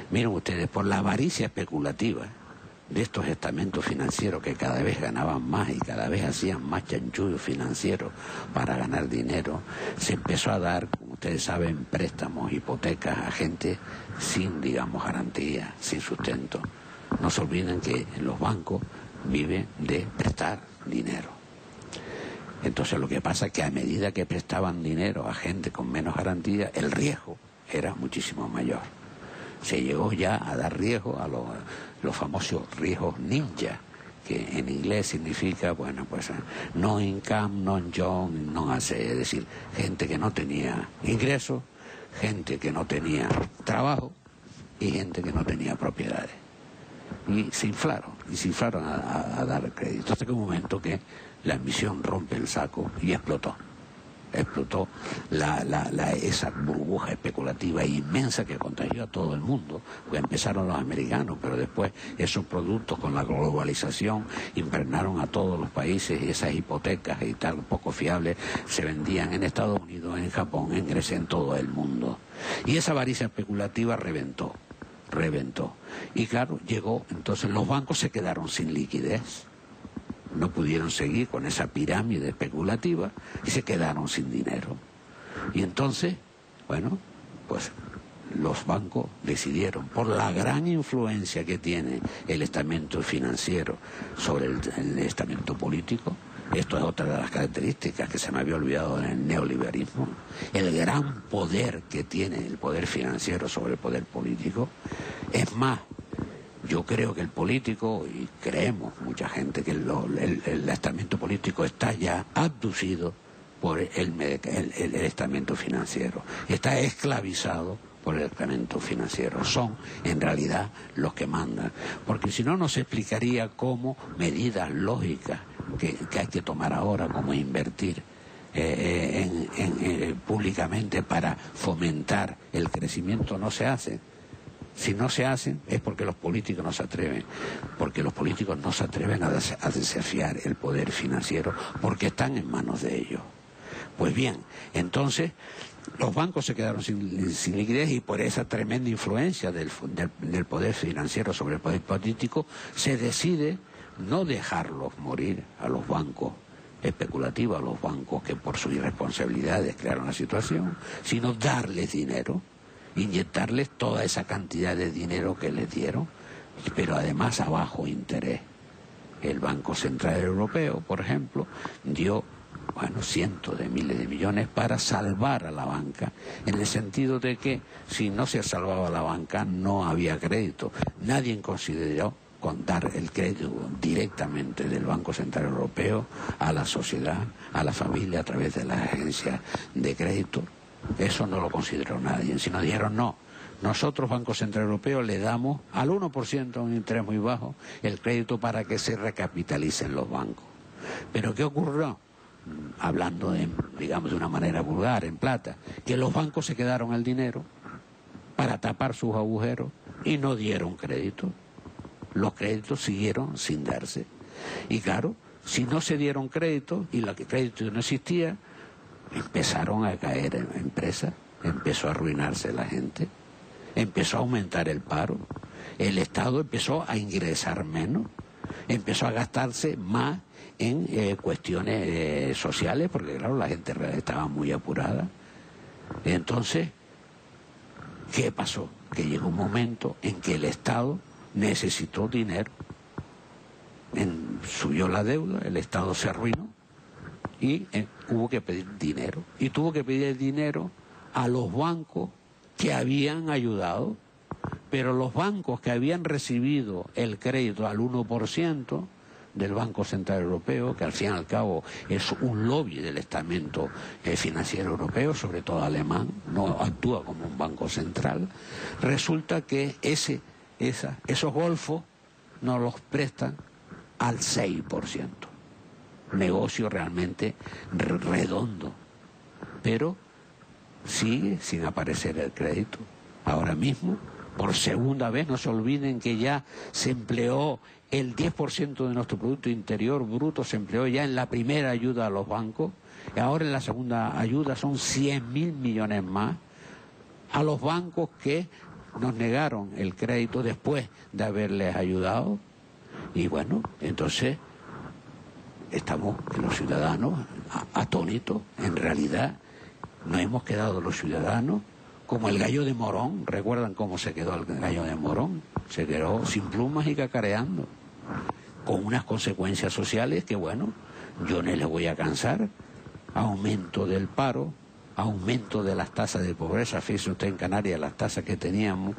Miren ustedes, por la avaricia especulativa de estos estamentos financieros que cada vez ganaban más y cada vez hacían más chanchullo financiero para ganar dinero, se empezó a dar, como ustedes saben, préstamos, hipotecas a gente sin, digamos, garantía, sin sustento. No se olviden que los bancos viven de prestar dinero. Entonces lo que pasa es que a medida que prestaban dinero a gente con menos garantía, el riesgo era muchísimo mayor. Se llegó ya a dar riesgo a los famosos riesgos ninja, que en inglés significa, bueno, pues no income, non job, non asset, es decir, gente que no tenía ingresos, gente que no tenía trabajo y gente que no tenía propiedades. Y se inflaron a dar crédito, hasta que un momento que la emisión rompe el saco y explotó esa burbuja especulativa inmensa que contagió a todo el mundo, porque empezaron los americanos, pero después esos productos con la globalización impregnaron a todos los países y esas hipotecas y tal poco fiables se vendían en Estados Unidos, en Japón, en Grecia, en todo el mundo. Y esa avaricia especulativa reventó. Y claro, llegó, entonces los bancos se quedaron sin liquidez. No pudieron seguir con esa pirámide especulativa y se quedaron sin dinero. Y entonces, bueno, pues los bancos decidieron, por la gran influencia que tiene el estamento financiero sobre el estamento político, esto es otra de las características que se me había olvidado en el neoliberalismo, el gran poder que tiene el poder financiero sobre el poder político. Es más, yo creo que el político, y creemos mucha gente, que el estamento político está ya abducido por el estamento financiero, está esclavizado por el estamento financiero. Son, en realidad, los que mandan. Porque si no, no se explicaría cómo medidas lógicas que hay que tomar ahora, como invertir públicamente para fomentar el crecimiento, no se hacen. Si no se hacen es porque los políticos no se atreven, porque los políticos no se atreven a desafiar el poder financiero, porque están en manos de ellos. Pues bien, entonces los bancos se quedaron sin liquidez y por esa tremenda influencia del poder financiero sobre el poder político se decide no dejarlos morir a los bancos especulativos, a los bancos que por sus irresponsabilidades crearon la situación, sino darles dinero, inyectarles toda esa cantidad de dinero que les dieron, pero además a bajo interés. El Banco Central Europeo, por ejemplo, dio cientos de miles de millones para salvar a la banca, en el sentido de que si no se salvaba la banca no había crédito. Nadie consideró dar el crédito directamente del Banco Central Europeo a la sociedad, a la familia, a través de las agencias de crédito. Eso no lo consideró nadie, sino dijeron no. Nosotros, Banco Central Europeo, le damos al 1%, un interés muy bajo, el crédito para que se recapitalicen los bancos. Pero ¿qué ocurrió? Hablando, digamos, de una manera vulgar, en plata, que los bancos se quedaron el dinero para tapar sus agujeros y no dieron crédito. Los créditos siguieron sin darse. Y claro, si no se dieron crédito y el crédito no existía, empezaron a caer en empresas, empezó a arruinarse la gente, empezó a aumentar el paro, el Estado empezó a ingresar menos, empezó a gastarse más en cuestiones sociales, porque claro, la gente estaba muy apurada. Entonces, ¿qué pasó? Que llegó un momento en que el Estado necesitó dinero, subió la deuda, el Estado se arruinó y hubo que pedir dinero, y tuvo que pedir dinero a los bancos que habían ayudado, pero los bancos que habían recibido el crédito al 1% del Banco Central Europeo, que al fin y al cabo es un lobby del estamento financiero europeo, sobre todo alemán, no actúa como un banco central, resulta que esos golfos nos los prestan al 6%. Negocio realmente redondo, pero sigue sin aparecer el crédito. Ahora mismo, por segunda vez, no se olviden que ya se empleó el 10% de nuestro Producto Interior Bruto, se empleó ya en la primera ayuda a los bancos, y ahora en la segunda ayuda son 100.000 millones más a los bancos que nos negaron el crédito después de haberles ayudado. Y bueno, entonces estamos los ciudadanos atónitos. En realidad nos hemos quedado los ciudadanos como el gallo de Morón. ¿Recuerdan cómo se quedó el gallo de Morón? Se quedó sin plumas y cacareando, con unas consecuencias sociales que, bueno, yo no les voy a cansar. Aumento del paro, aumento de las tasas de pobreza. Fíjese usted en Canarias las tasas que teníamos.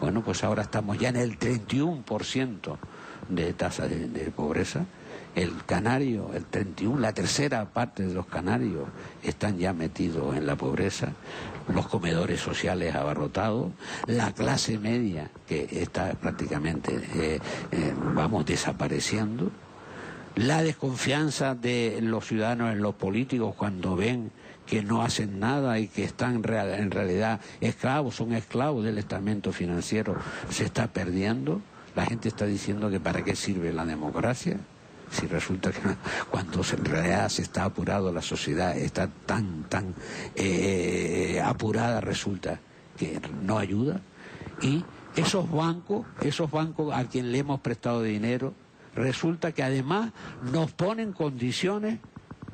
Bueno, pues ahora estamos ya en el 31% de tasa de pobreza. El canario, el 31%, la tercera parte de los canarios están ya metidos en la pobreza. Los comedores sociales abarrotados, la clase media que está prácticamente, desapareciendo. La desconfianza de los ciudadanos en los políticos cuando ven que no hacen nada y que están en realidad esclavos, son esclavos del estamento financiero, se está perdiendo. La gente está diciendo que para qué sirve la democracia, si resulta que cuando en realidad se está apurado la sociedad, está tan apurada, resulta que no ayuda. Y esos bancos a quien le hemos prestado dinero, resulta que además nos ponen condiciones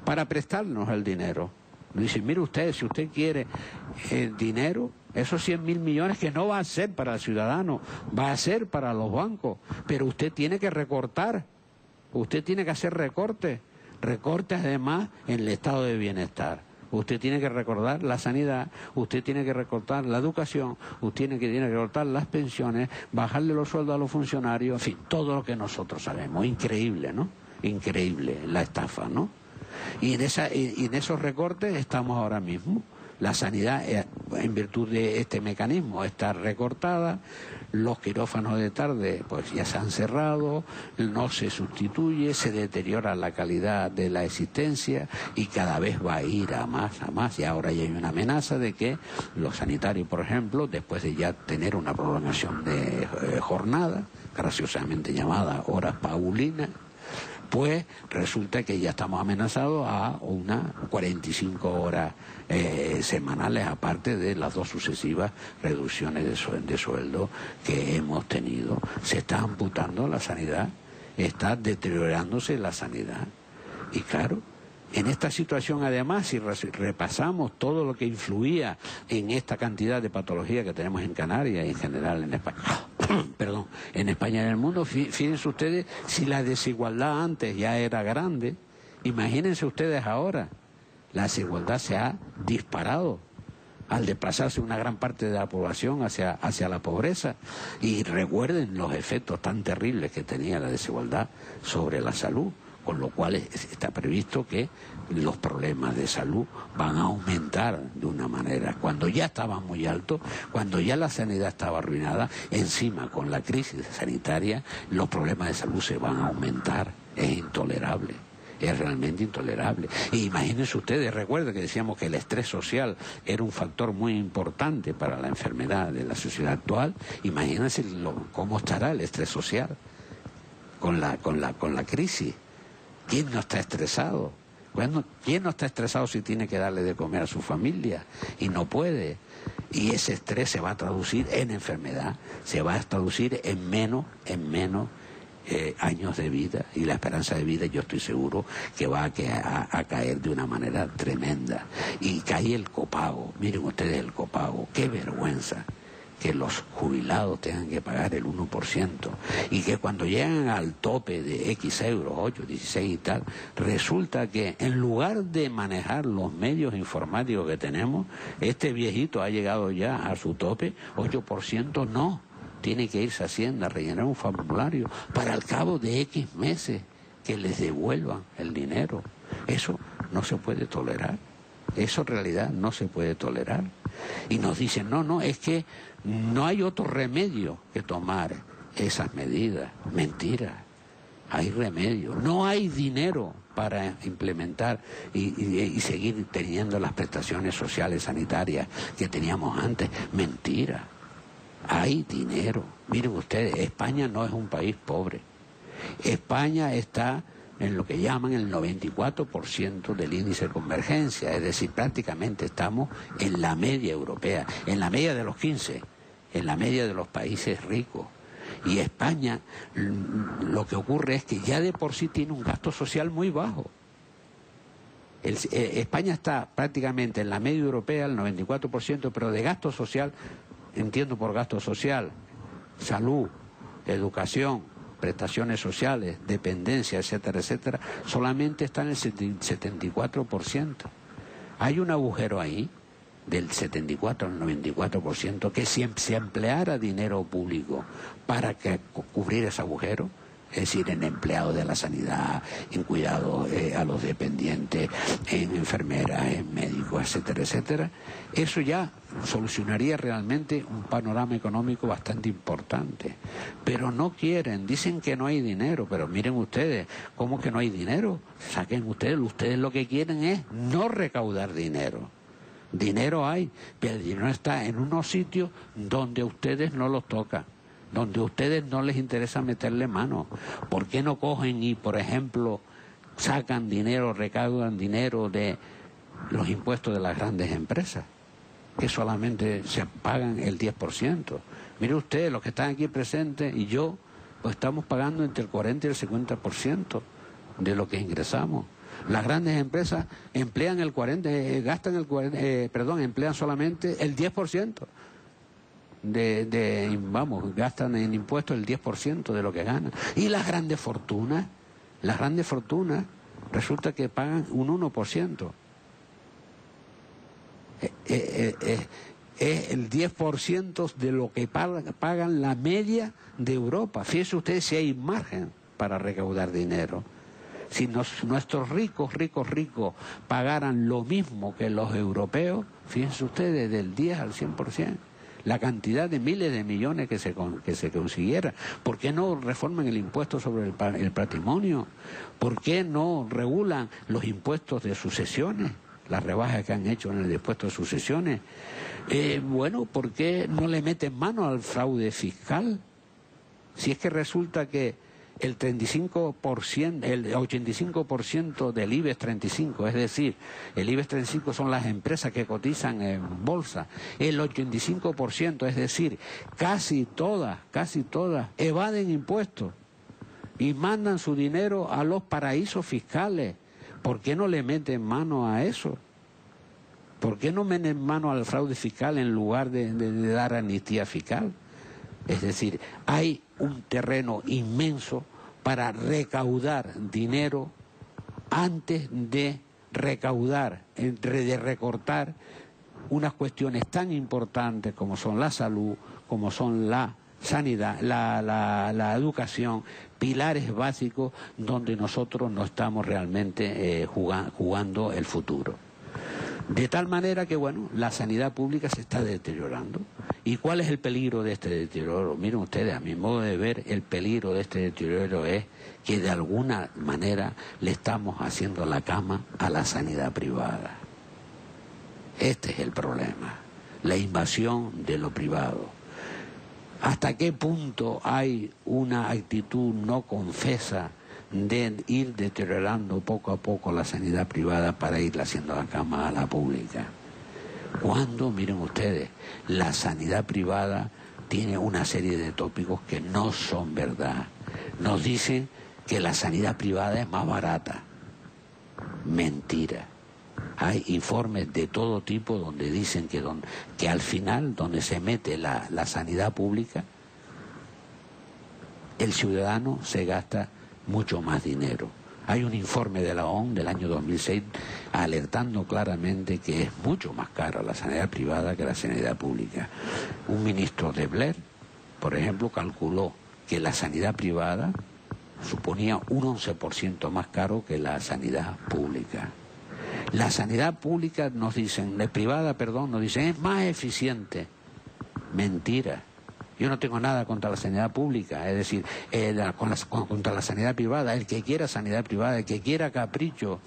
para prestarnos el dinero. Nos dicen, mire usted, si usted quiere dinero, esos 100.000 millones que no va a ser para el ciudadano, va a ser para los bancos, pero usted tiene que recortar, usted tiene que hacer recortes además en el estado de bienestar. Usted tiene que recortar la sanidad, usted tiene que recortar la educación, usted tiene que recortar las pensiones, bajarle los sueldos a los funcionarios, en fin, todo lo que nosotros sabemos. Increíble, ¿no? Increíble la estafa, ¿no? Y en esos recortes estamos ahora mismo. La sanidad, en virtud de este mecanismo, está recortada. Los quirófanos de tarde pues ya se han cerrado, no se sustituye, se deteriora la calidad de la existencia y cada vez va a ir a más. Y ahora ya hay una amenaza de que los sanitarios, por ejemplo, después de ya tener una prolongación de jornada, graciosamente llamada horas paulinas, pues resulta que ya estamos amenazados a unas 45 horas semanales, aparte de las 2 sucesivas reducciones de sueldo que hemos tenido. Se está amputando la sanidad, está deteriorándose la sanidad. Y claro, en esta situación además, si repasamos todo lo que influía en esta cantidad de patología que tenemos en Canarias y en general en España, en España y en el mundo, fíjense ustedes, si la desigualdad antes ya era grande, imagínense ustedes ahora, la desigualdad se ha disparado al desplazarse una gran parte de la población hacia la pobreza. Y recuerden los efectos tan terribles que tenía la desigualdad sobre la salud, con lo cual está previsto que los problemas de salud van a aumentar de una manera. Cuando ya estaban muy altos, cuando ya la sanidad estaba arruinada, encima con la crisis sanitaria, los problemas de salud se van a aumentar. Es intolerable. Es realmente intolerable. Y imagínense ustedes, recuerden que decíamos que el estrés social era un factor muy importante para la enfermedad de la sociedad actual. Imagínense cómo estará el estrés social con la crisis. ¿Quién no está estresado? Bueno, ¿quién no está estresado si tiene que darle de comer a su familia y no puede? Y ese estrés se va a traducir en enfermedad, se va a traducir en menos años de vida, y la esperanza de vida yo estoy seguro que va a caer de una manera tremenda. Y cae el copago, miren ustedes el copago, qué vergüenza que los jubilados tengan que pagar el 1% y que cuando llegan al tope de X euros, 8, 16 y tal, resulta que en lugar de manejar los medios informáticos que tenemos, este viejito ha llegado ya a su tope, 8% no, tiene que irse a Hacienda a rellenar un formulario para al cabo de X meses que les devuelvan el dinero. Eso no se puede tolerar, eso en realidad no se puede tolerar. Y nos dicen, no, es que no hay otro remedio que tomar esas medidas. Mentira, hay remedio. No hay dinero para implementar y seguir teniendo las prestaciones sociales sanitarias que teníamos antes. Mentira, hay dinero. Miren ustedes, España no es un país pobre. España está en lo que llaman el 94% del índice de convergencia, es decir, prácticamente estamos en la media europea, en la media de los 15, en la media de los países ricos. Y España, lo que ocurre es que ya de por sí tiene un gasto social muy bajo. España está prácticamente en la media europea, el 94%, pero de gasto social, entiendo por gasto social, salud, educación, prestaciones sociales, dependencia, etcétera, etcétera, solamente está en el 74%. Hay un agujero ahí del 74 al 94% que si se empleara dinero público para cubrir ese agujero, es decir, en empleados de la sanidad, en cuidado a los dependientes, en enfermeras, en médicos, etcétera, etcétera, eso ya solucionaría realmente un panorama económico bastante importante. Pero no quieren, dicen que no hay dinero, pero miren ustedes, ¿cómo que no hay dinero? Saquen ustedes lo que quieren es no recaudar dinero. Dinero hay, pero el dinero está en unos sitios donde ustedes no los tocan, donde a ustedes no les interesa meterle mano. ¿Por qué no cogen y, por ejemplo, sacan dinero, recaudan dinero de los impuestos de las grandes empresas, que solamente se pagan el 10%? Mire usted, los que están aquí presentes y yo, pues estamos pagando entre el 40 y el 50% de lo que ingresamos. Las grandes empresas emplean el 40, emplean solamente el 10%. Gastan en impuestos el 10% de lo que ganan. Y las grandes fortunas resulta que pagan un 1%. Es el 10% de lo que pagan la media de Europa. Fíjense ustedes si hay margen para recaudar dinero. Si nuestros ricos pagaran lo mismo que los europeos, fíjense ustedes, del 10 al 100%. La cantidad de miles de millones que se consiguiera. ¿Por qué no reforman el impuesto sobre el patrimonio? ¿Por qué no regulan los impuestos de sucesiones? Las rebajas que han hecho en el impuesto de sucesiones. ¿Por qué no le meten mano al fraude fiscal? Si es que resulta que el 35%, el 85% del IBEX 35, es decir, el IBEX 35 son las empresas que cotizan en bolsa, el 85%, es decir, casi todas, evaden impuestos y mandan su dinero a los paraísos fiscales. ¿Por qué no le meten mano a eso? ¿Por qué no meten mano al fraude fiscal en lugar de dar amnistía fiscal? Es decir, hay un terreno inmenso para recaudar dinero antes de recaudar, de recortar unas cuestiones tan importantes como son la salud, como son la sanidad, la educación, pilares básicos donde nosotros no estamos realmente jugando el futuro. De tal manera que, la sanidad pública se está deteriorando. ¿Y cuál es el peligro de este deterioro? Miren ustedes, a mi modo de ver, el peligro de este deterioro es que de alguna manera le estamos haciendo la cama a la sanidad privada. Este es el problema, la invasión de lo privado. ¿Hasta qué punto hay una actitud no confesa de ir deteriorando poco a poco la sanidad privada para irle haciendo la cama a la pública? Cuando, miren ustedes, la sanidad privada tiene una serie de tópicos que no son verdad. Nos dicen que la sanidad privada es más barata. Mentira. Hay informes de todo tipo donde dicen que al final, donde se mete la sanidad pública, el ciudadano se gasta mucho más dinero. Hay un informe de la OMS del año 2006 alertando claramente que es mucho más cara la sanidad privada que la sanidad pública. Un ministro de Blair, por ejemplo, calculó que la sanidad privada suponía un 11% más caro que la sanidad pública. La sanidad pública nos dicen, nos dicen es más eficiente. Mentira. Yo no tengo nada contra la sanidad pública, es decir, contra la sanidad privada. El que quiera sanidad privada, el que quiera capricho,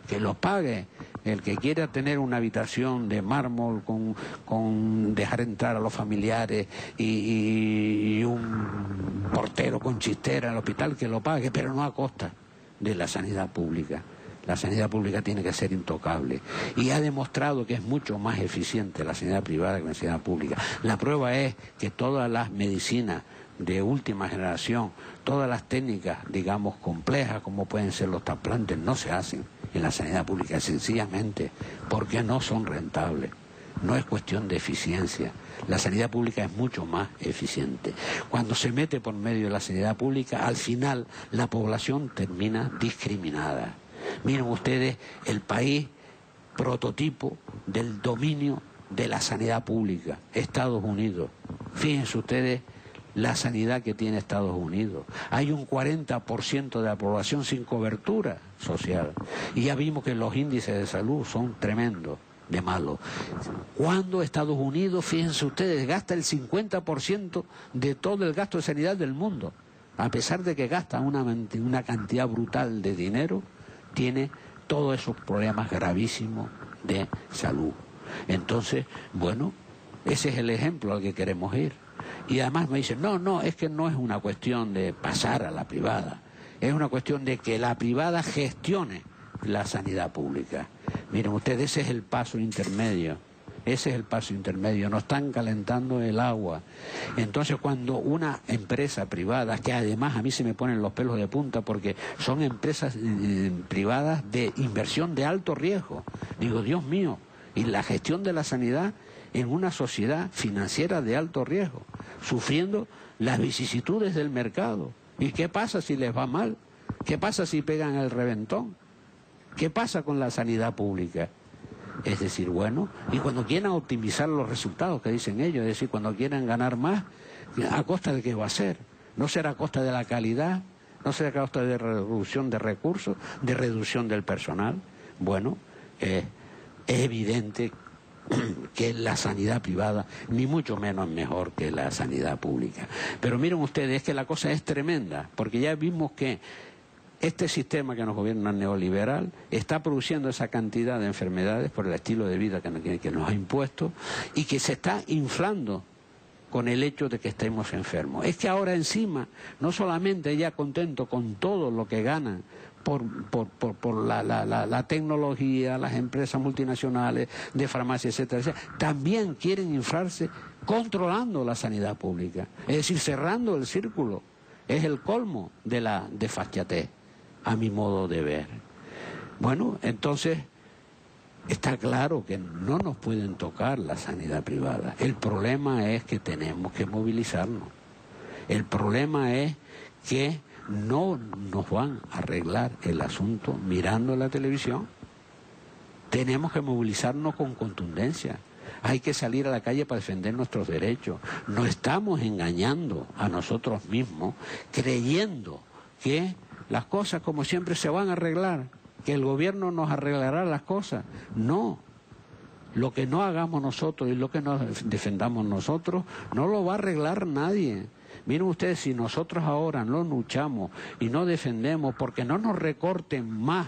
que lo pague. El que quiera tener una habitación de mármol con dejar entrar a los familiares y un portero con chistera en el hospital, que lo pague, pero no a costa de la sanidad pública. La sanidad pública tiene que ser intocable y ha demostrado que es mucho más eficiente la sanidad privada que la sanidad pública. La prueba es que todas las medicinas de última generación, todas las técnicas, digamos, complejas, como pueden ser los trasplantes, no se hacen en la sanidad pública, sencillamente porque no son rentables. No es cuestión de eficiencia. La sanidad pública es mucho más eficiente. Cuando se mete por medio de la sanidad pública, al final la población termina discriminada. Miren ustedes el país prototipo del dominio de la sanidad pública, Estados Unidos. Fíjense ustedes la sanidad que tiene Estados Unidos. Hay un 40% de la población sin cobertura social. Y ya vimos que los índices de salud son tremendos de malos. Cuando Estados Unidos, fíjense ustedes, gasta el 50% de todo el gasto de sanidad del mundo. A pesar de que gasta una cantidad brutal de dinero, tiene todos esos problemas gravísimos de salud. Entonces, bueno, ese es el ejemplo al que queremos ir. Y además me dicen, no, es que no es una cuestión de pasar a la privada, es una cuestión de que la privada gestione la sanidad pública. Miren ustedes, ese es el paso intermedio. Ese es el paso intermedio, nos están calentando el agua. Entonces cuando una empresa privada, que además a mí se me ponen los pelos de punta porque son empresas privadas de inversión de alto riesgo, digo, Dios mío, y la gestión de la sanidad en una sociedad financiera de alto riesgo, sufriendo las vicisitudes del mercado. ¿Y qué pasa si les va mal? ¿Qué pasa si pegan el reventón? ¿Qué pasa con la sanidad pública? Es decir, bueno, y cuando quieran optimizar los resultados que dicen ellos, es decir, cuando quieran ganar más, ¿a costa de qué va a ser? ¿No será a costa de la calidad? ¿No será a costa de reducción de recursos, de reducción del personal? Bueno, es evidente que la sanidad privada ni mucho menos es mejor que la sanidad pública. Pero miren ustedes, es que la cosa es tremenda, porque ya vimos que este sistema que nos gobierna neoliberal está produciendo esa cantidad de enfermedades por el estilo de vida que nos ha impuesto y que se está inflando con el hecho de que estemos enfermos. Es que ahora encima, no solamente ya contento con todo lo que ganan por la tecnología, las empresas multinacionales de farmacia, etcétera, etcétera, también quieren inflarse controlando la sanidad pública, es decir, cerrando el círculo. Es el colmo de la desfachatez, a mi modo de ver. Bueno, entonces está claro que no nos pueden tocar la sanidad privada. El problema es que tenemos que movilizarnos. El problema es que no nos van a arreglar el asunto mirando la televisión. Tenemos que movilizarnos con contundencia. Hay que salir a la calle para defender nuestros derechos. No estamos engañando a nosotros mismos creyendo que las cosas como siempre se van a arreglar, que el gobierno nos arreglará las cosas. No. Lo que no hagamos nosotros y lo que no defendamos nosotros no lo va a arreglar nadie. Miren ustedes, si nosotros ahora no luchamos y no defendemos porque no nos recorten más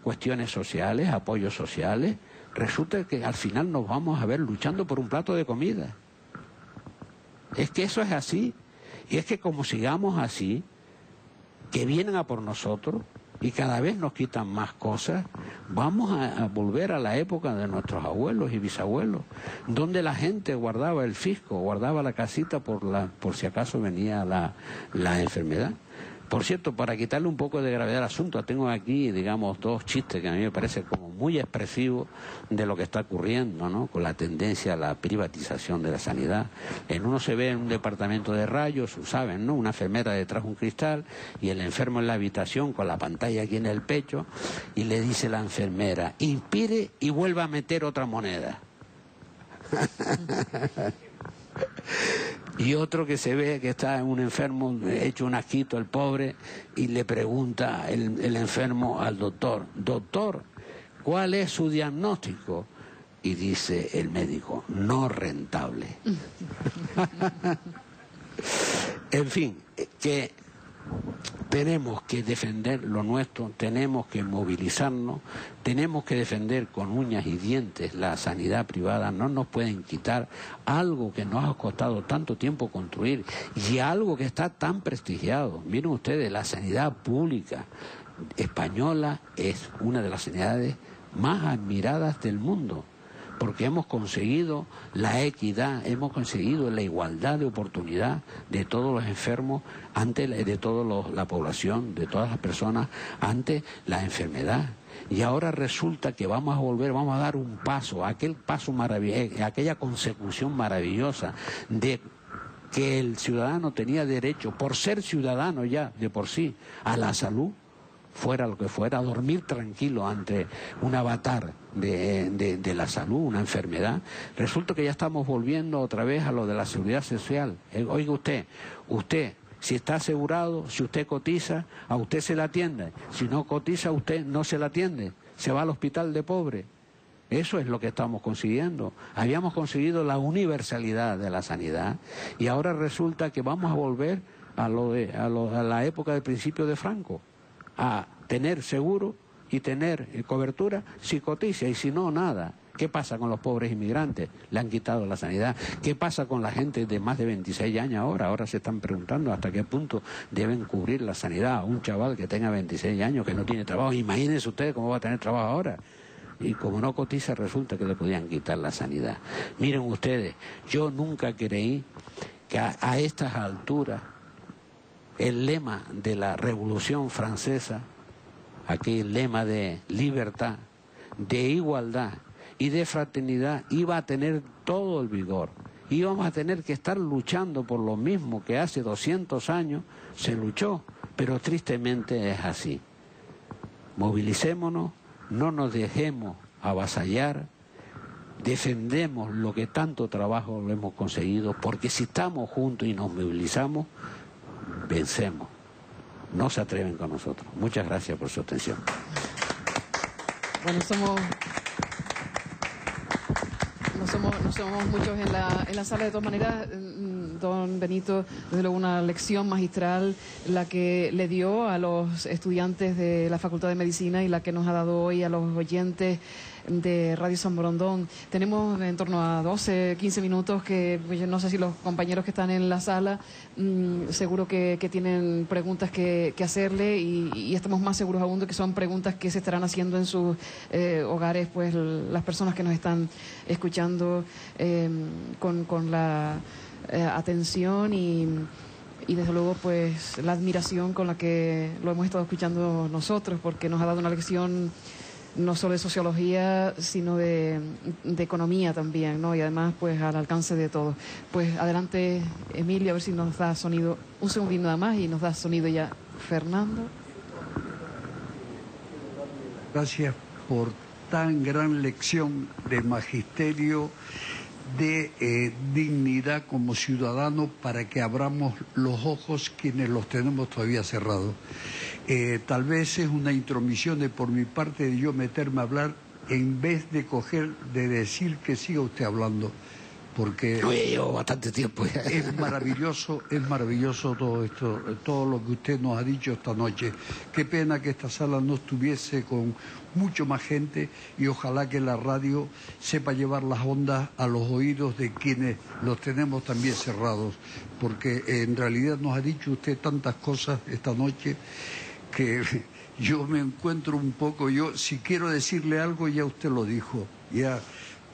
cuestiones sociales, apoyos sociales, resulta que al final nos vamos a ver luchando por un plato de comida. Es que eso es así. Y es que como sigamos así, que vienen a por nosotros y cada vez nos quitan más cosas, vamos a volver a la época de nuestros abuelos y bisabuelos, donde la gente guardaba el fisco, guardaba la casita por si acaso venía la enfermedad. Por cierto, para quitarle un poco de gravedad al asunto, tengo aquí, digamos, dos chistes que a mí me parece como muy expresivos de lo que está ocurriendo, ¿no?, con la tendencia a la privatización de la sanidad. En uno se ve en un departamento de rayos, saben, ¿no?, una enfermera detrás de un cristal y el enfermo en la habitación con la pantalla aquí en el pecho y le dice la enfermera, inspire y vuelva a meter otra moneda. Y otro que se ve que está un enfermo hecho un asquito, el pobre, y le pregunta el enfermo al doctor, doctor, ¿cuál es su diagnóstico? Y dice el médico, no rentable. En fin, que tenemos que defender lo nuestro, tenemos que movilizarnos, tenemos que defender con uñas y dientes la sanidad privada. No nos pueden quitar algo que nos ha costado tanto tiempo construir y algo que está tan prestigiado. Miren ustedes, la sanidad pública española es una de las sanidades más admiradas del mundo, porque hemos conseguido la equidad, hemos conseguido la igualdad de oportunidad de todos los enfermos, de toda la población, de todas las personas, ante la enfermedad. Y ahora resulta que vamos a volver, vamos a dar un paso, aquel paso maravilloso, aquella consecución maravillosa de que el ciudadano tenía derecho, por ser ciudadano ya de por sí, a la salud, fuera lo que fuera, a dormir tranquilo ante un avatar de la salud, una enfermedad. Resulta que ya estamos volviendo otra vez a lo de la seguridad social. Oiga usted, si está asegurado, si usted cotiza, a usted se le atiende. Si no cotiza, a usted no se le atiende. Se va al hospital de pobre. Eso es lo que estamos consiguiendo. Habíamos conseguido la universalidad de la sanidad y ahora resulta que vamos a volver a la época del principio de Franco, a tener seguro y tener cobertura si cotiza y si no, nada. ¿Qué pasa con los pobres inmigrantes? Le han quitado la sanidad. ¿Qué pasa con la gente de más de 26 años ahora? Ahora se están preguntando hasta qué punto deben cubrir la sanidad a un chaval que tenga 26 años, que no tiene trabajo. Imagínense ustedes cómo va a tener trabajo ahora. Y como no cotiza, resulta que le podían quitar la sanidad. Miren ustedes, yo nunca creí que a estas alturas el lema de la Revolución Francesa, aquel lema de libertad, de igualdad y de fraternidad, iba a tener todo el vigor. Íbamos a tener que estar luchando por lo mismo que hace 200 años se luchó, pero tristemente es así. Movilicémonos, no nos dejemos avasallar, defendemos lo que tanto trabajo lo hemos conseguido, porque si estamos juntos y nos movilizamos, vencemos. No se atreven con nosotros. Muchas gracias por su atención. Bueno, no somos muchos en la sala. De todas maneras, don Benito, desde luego una lección magistral la que le dio a los estudiantes de la Facultad de Medicina y la que nos ha dado hoy a los oyentes de Radio San Borondón. Tenemos en torno a 12, 15 minutos que pues, yo no sé si los compañeros que están en la sala seguro que tienen preguntas que hacerle y estamos más seguros aún de que son preguntas que se estarán haciendo en sus hogares, pues las personas que nos están escuchando con la atención y desde luego pues la admiración con la que lo hemos estado escuchando nosotros, porque nos ha dado una lección no solo de sociología, sino de economía también, ¿no? Y además, pues, al alcance de todos. Pues, adelante, Emilio, a ver si nos da sonido. Un segundito nada más y nos da sonido ya. Fernando. Gracias por tan gran lección de magisterio, de dignidad como ciudadano, para que abramos los ojos quienes los tenemos todavía cerrados. Tal vez es una intromisión por mi parte de yo meterme a hablar en vez de decir que siga usted hablando, porque llevo bastante tiempo ya. Es maravilloso todo esto, todo lo que usted nos ha dicho esta noche. Qué pena que esta sala no estuviese con mucho más gente y ojalá que la radio sepa llevar las ondas a los oídos de quienes los tenemos también cerrados, porque en realidad nos ha dicho usted tantas cosas esta noche que yo me encuentro un poco, si quiero decirle algo ya usted lo dijo, ya,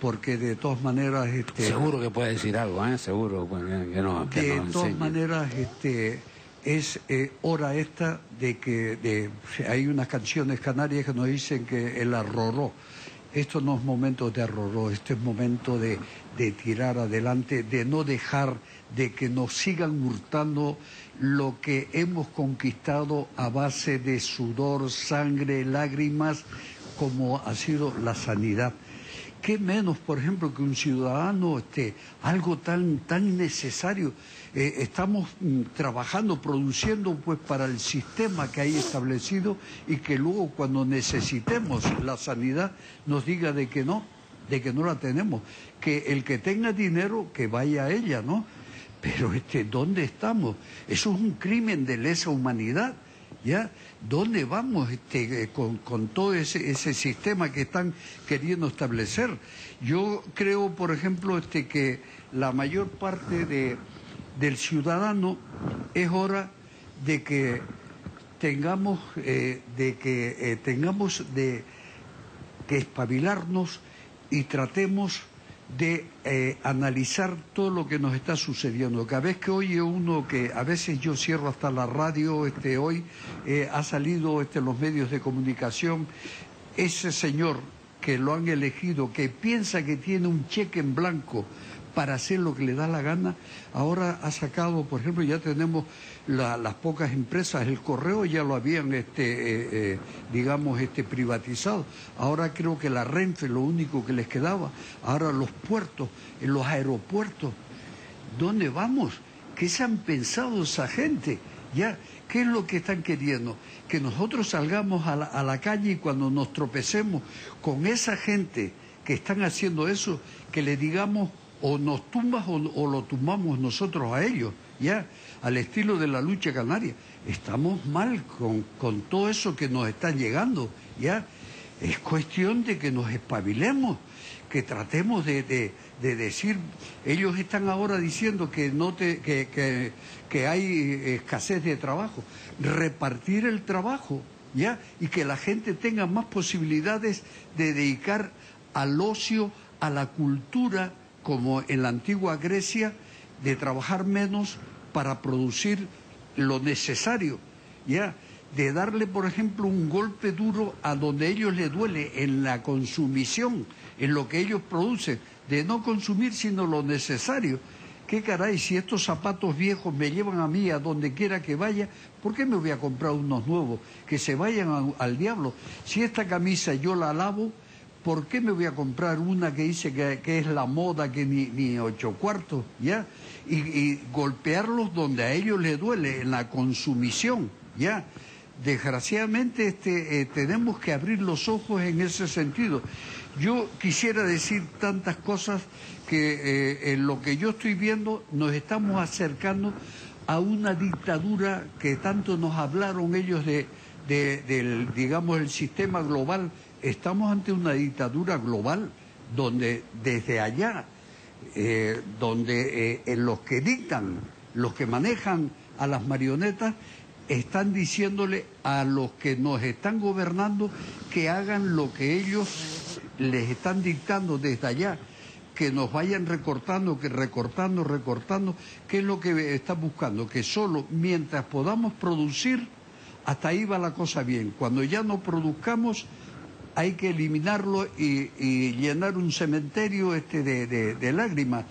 porque de todas maneras... Seguro que puede decir algo, seguro que no. De todas maneras, es hora esta de que hay unas canciones canarias que nos dicen que el arroró. Esto no es momento de arroró, este es momento de tirar adelante, de no dejar de que nos sigan hurtando lo que hemos conquistado a base de sudor, sangre, lágrimas, como ha sido la sanidad. ¿Qué menos, por ejemplo, que un ciudadano, algo tan necesario? Estamos trabajando, produciendo pues para el sistema que hay establecido y que luego cuando necesitemos la sanidad nos diga de que no la tenemos. Que el que tenga dinero, que vaya a ella, ¿no? Pero ¿dónde estamos? Eso es un crimen de lesa humanidad, ¿ya? ¿Dónde vamos con todo ese sistema que están queriendo establecer? Yo creo, por ejemplo, que la mayor parte del ciudadano es hora de que tengamos tengamos que espabilarnos y tratemos de analizar todo lo que nos está sucediendo. Cada vez que oye uno, que a veces yo cierro hasta la radio, hoy ha salido en los medios de comunicación, ese señor que lo han elegido, que piensa que tiene un cheque en blanco para hacer lo que le da la gana, ahora ha sacado, por ejemplo, ya tenemos las pocas empresas, el correo ya lo habían, privatizado, ahora creo que la Renfe, lo único que les quedaba, ahora los puertos, en los aeropuertos, ¿dónde vamos? ¿Qué se han pensado esa gente? ¿Ya? ¿Qué es lo que están queriendo? Que nosotros salgamos a la calle y cuando nos tropecemos con esa gente que están haciendo eso, que le digamos o nos tumbas o lo tumbamos nosotros a ellos, ya, al estilo de la lucha canaria. Estamos mal con todo eso que nos está llegando, ya. Es cuestión de que nos espabilemos, que tratemos de decir, ellos están ahora diciendo que hay escasez de trabajo, repartir el trabajo, ya, y que la gente tenga más posibilidades de dedicar al ocio, a la cultura, como en la antigua Grecia, de trabajar menos para producir lo necesario, ya, de darle, por ejemplo, un golpe duro a donde a ellos les duele, en la consumición, en lo que ellos producen, de no consumir sino lo necesario. ¿Qué caray? Si estos zapatos viejos me llevan a mí a donde quiera que vaya, ¿por qué me voy a comprar unos nuevos? Que se vayan al diablo. Si esta camisa yo la lavo, ¿por qué me voy a comprar una que dice que es la moda, que ni 8 cuartos, ya? Y golpearlos donde a ellos les duele, en la consumición, ya. Desgraciadamente tenemos que abrir los ojos en ese sentido. Yo quisiera decir tantas cosas que en lo que yo estoy viendo nos estamos acercando a una dictadura que tanto nos hablaron ellos del, digamos, el sistema global. Estamos ante una dictadura global donde desde allá, los que dictan, los que manejan a las marionetas, están diciéndole a los que nos están gobernando que hagan lo que ellos les están dictando desde allá, que nos vayan recortando, recortando, ¿qué es lo que están buscando? Que solo mientras podamos producir, hasta ahí va la cosa bien. Cuando ya no produzcamos, hay que eliminarlo y llenar un cementerio de lágrimas.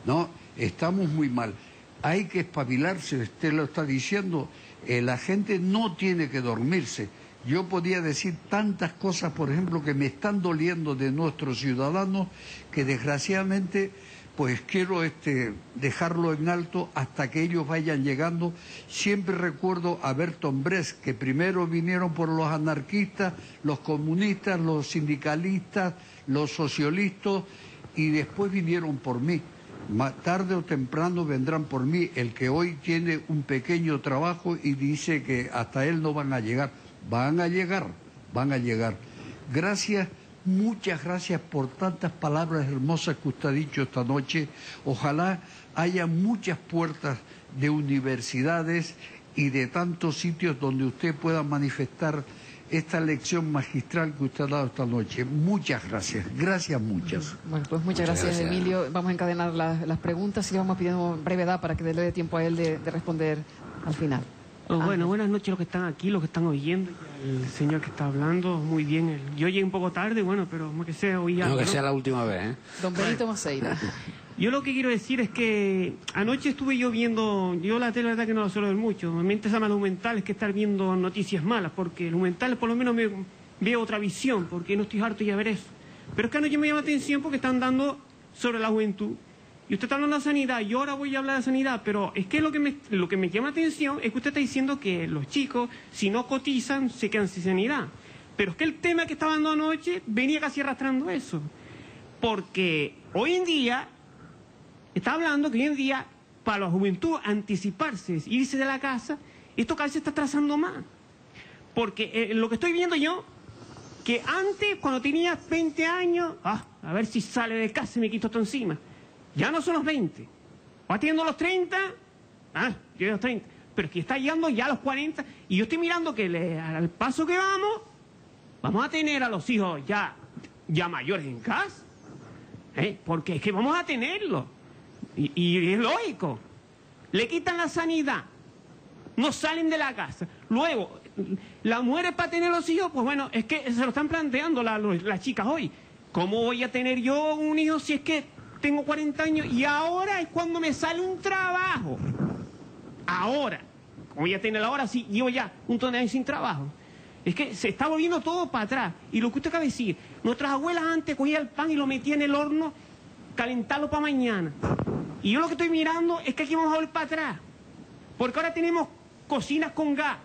No, estamos muy mal. Hay que espabilarse, usted lo está diciendo, la gente no tiene que dormirse. Yo podía decir tantas cosas, por ejemplo, que me están doliendo de nuestros ciudadanos, que desgraciadamente pues quiero dejarlo en alto hasta que ellos vayan llegando. Siempre recuerdo a Bertolt Brecht, que primero vinieron por los anarquistas, los comunistas, los sindicalistas, los socialistas, y después vinieron por mí. Más tarde o temprano vendrán por mí, el que hoy tiene un pequeño trabajo y dice que hasta él no van a llegar. Van a llegar. Gracias. Muchas gracias por tantas palabras hermosas que usted ha dicho esta noche. Ojalá haya muchas puertas de universidades y de tantos sitios donde usted pueda manifestar esta lección magistral que usted ha dado esta noche. Muchas gracias. Gracias muchas. Bueno, pues muchas gracias, Emilio. Vamos a encadenar las preguntas y le vamos pidiendo brevedad para que le dé tiempo a él de responder al final. Bueno, buenas noches a los que están aquí, los que están oyendo, el señor que está hablando, muy bien. Yo llegué un poco tarde, bueno, pero como que sea, oí algo, no, que sea la última vez, ¿eh? Don Benito Maceira. Yo lo que quiero decir es que anoche estuve yo viendo, yo la tele la verdad que no la suelo ver mucho, me interesa más los documentales que estar viendo noticias malas, porque los documentales por lo menos me veo otra visión, porque no estoy harto ya de ver eso. Pero es que anoche me llama la atención porque están dando sobre la juventud. Y usted está hablando de sanidad, yo ahora voy a hablar de sanidad, pero es que lo que me llama la atención es que usted está diciendo que los chicos, si no cotizan, se quedan sin sanidad. Pero es que el tema que estaba dando anoche venía casi arrastrando eso. Porque hoy en día, está hablando que hoy en día, para la juventud, anticiparse, irse de la casa, esto casi se está trazando más. Porque lo que estoy viendo yo, que antes, cuando tenía 20 años, a ver si sale de casa y me quito esto encima. Ya no son los 20. Va teniendo los 30, yo los 30. pero es que está llegando ya a los 40, y yo estoy mirando que al paso que vamos a tener a los hijos ya mayores en casa, porque es que vamos a tenerlo, y es lógico. Le quitan la sanidad, no salen de la casa. Luego, las mujeres para tener los hijos, pues bueno, es que se lo están planteando las chicas hoy. ¿Cómo voy a tener yo un hijo si es que tengo 40 años y ahora es cuando me sale un trabajo? Ahora, como voy a tener ahora, sí, llevo ya un montón de años sin trabajo. Es que se está volviendo todo para atrás. Y lo que usted acaba de decir, nuestras abuelas antes cogían el pan y lo metían en el horno, calentarlo para mañana. Y yo lo que estoy mirando es que aquí vamos a volver para atrás. Porque ahora tenemos cocinas con gas.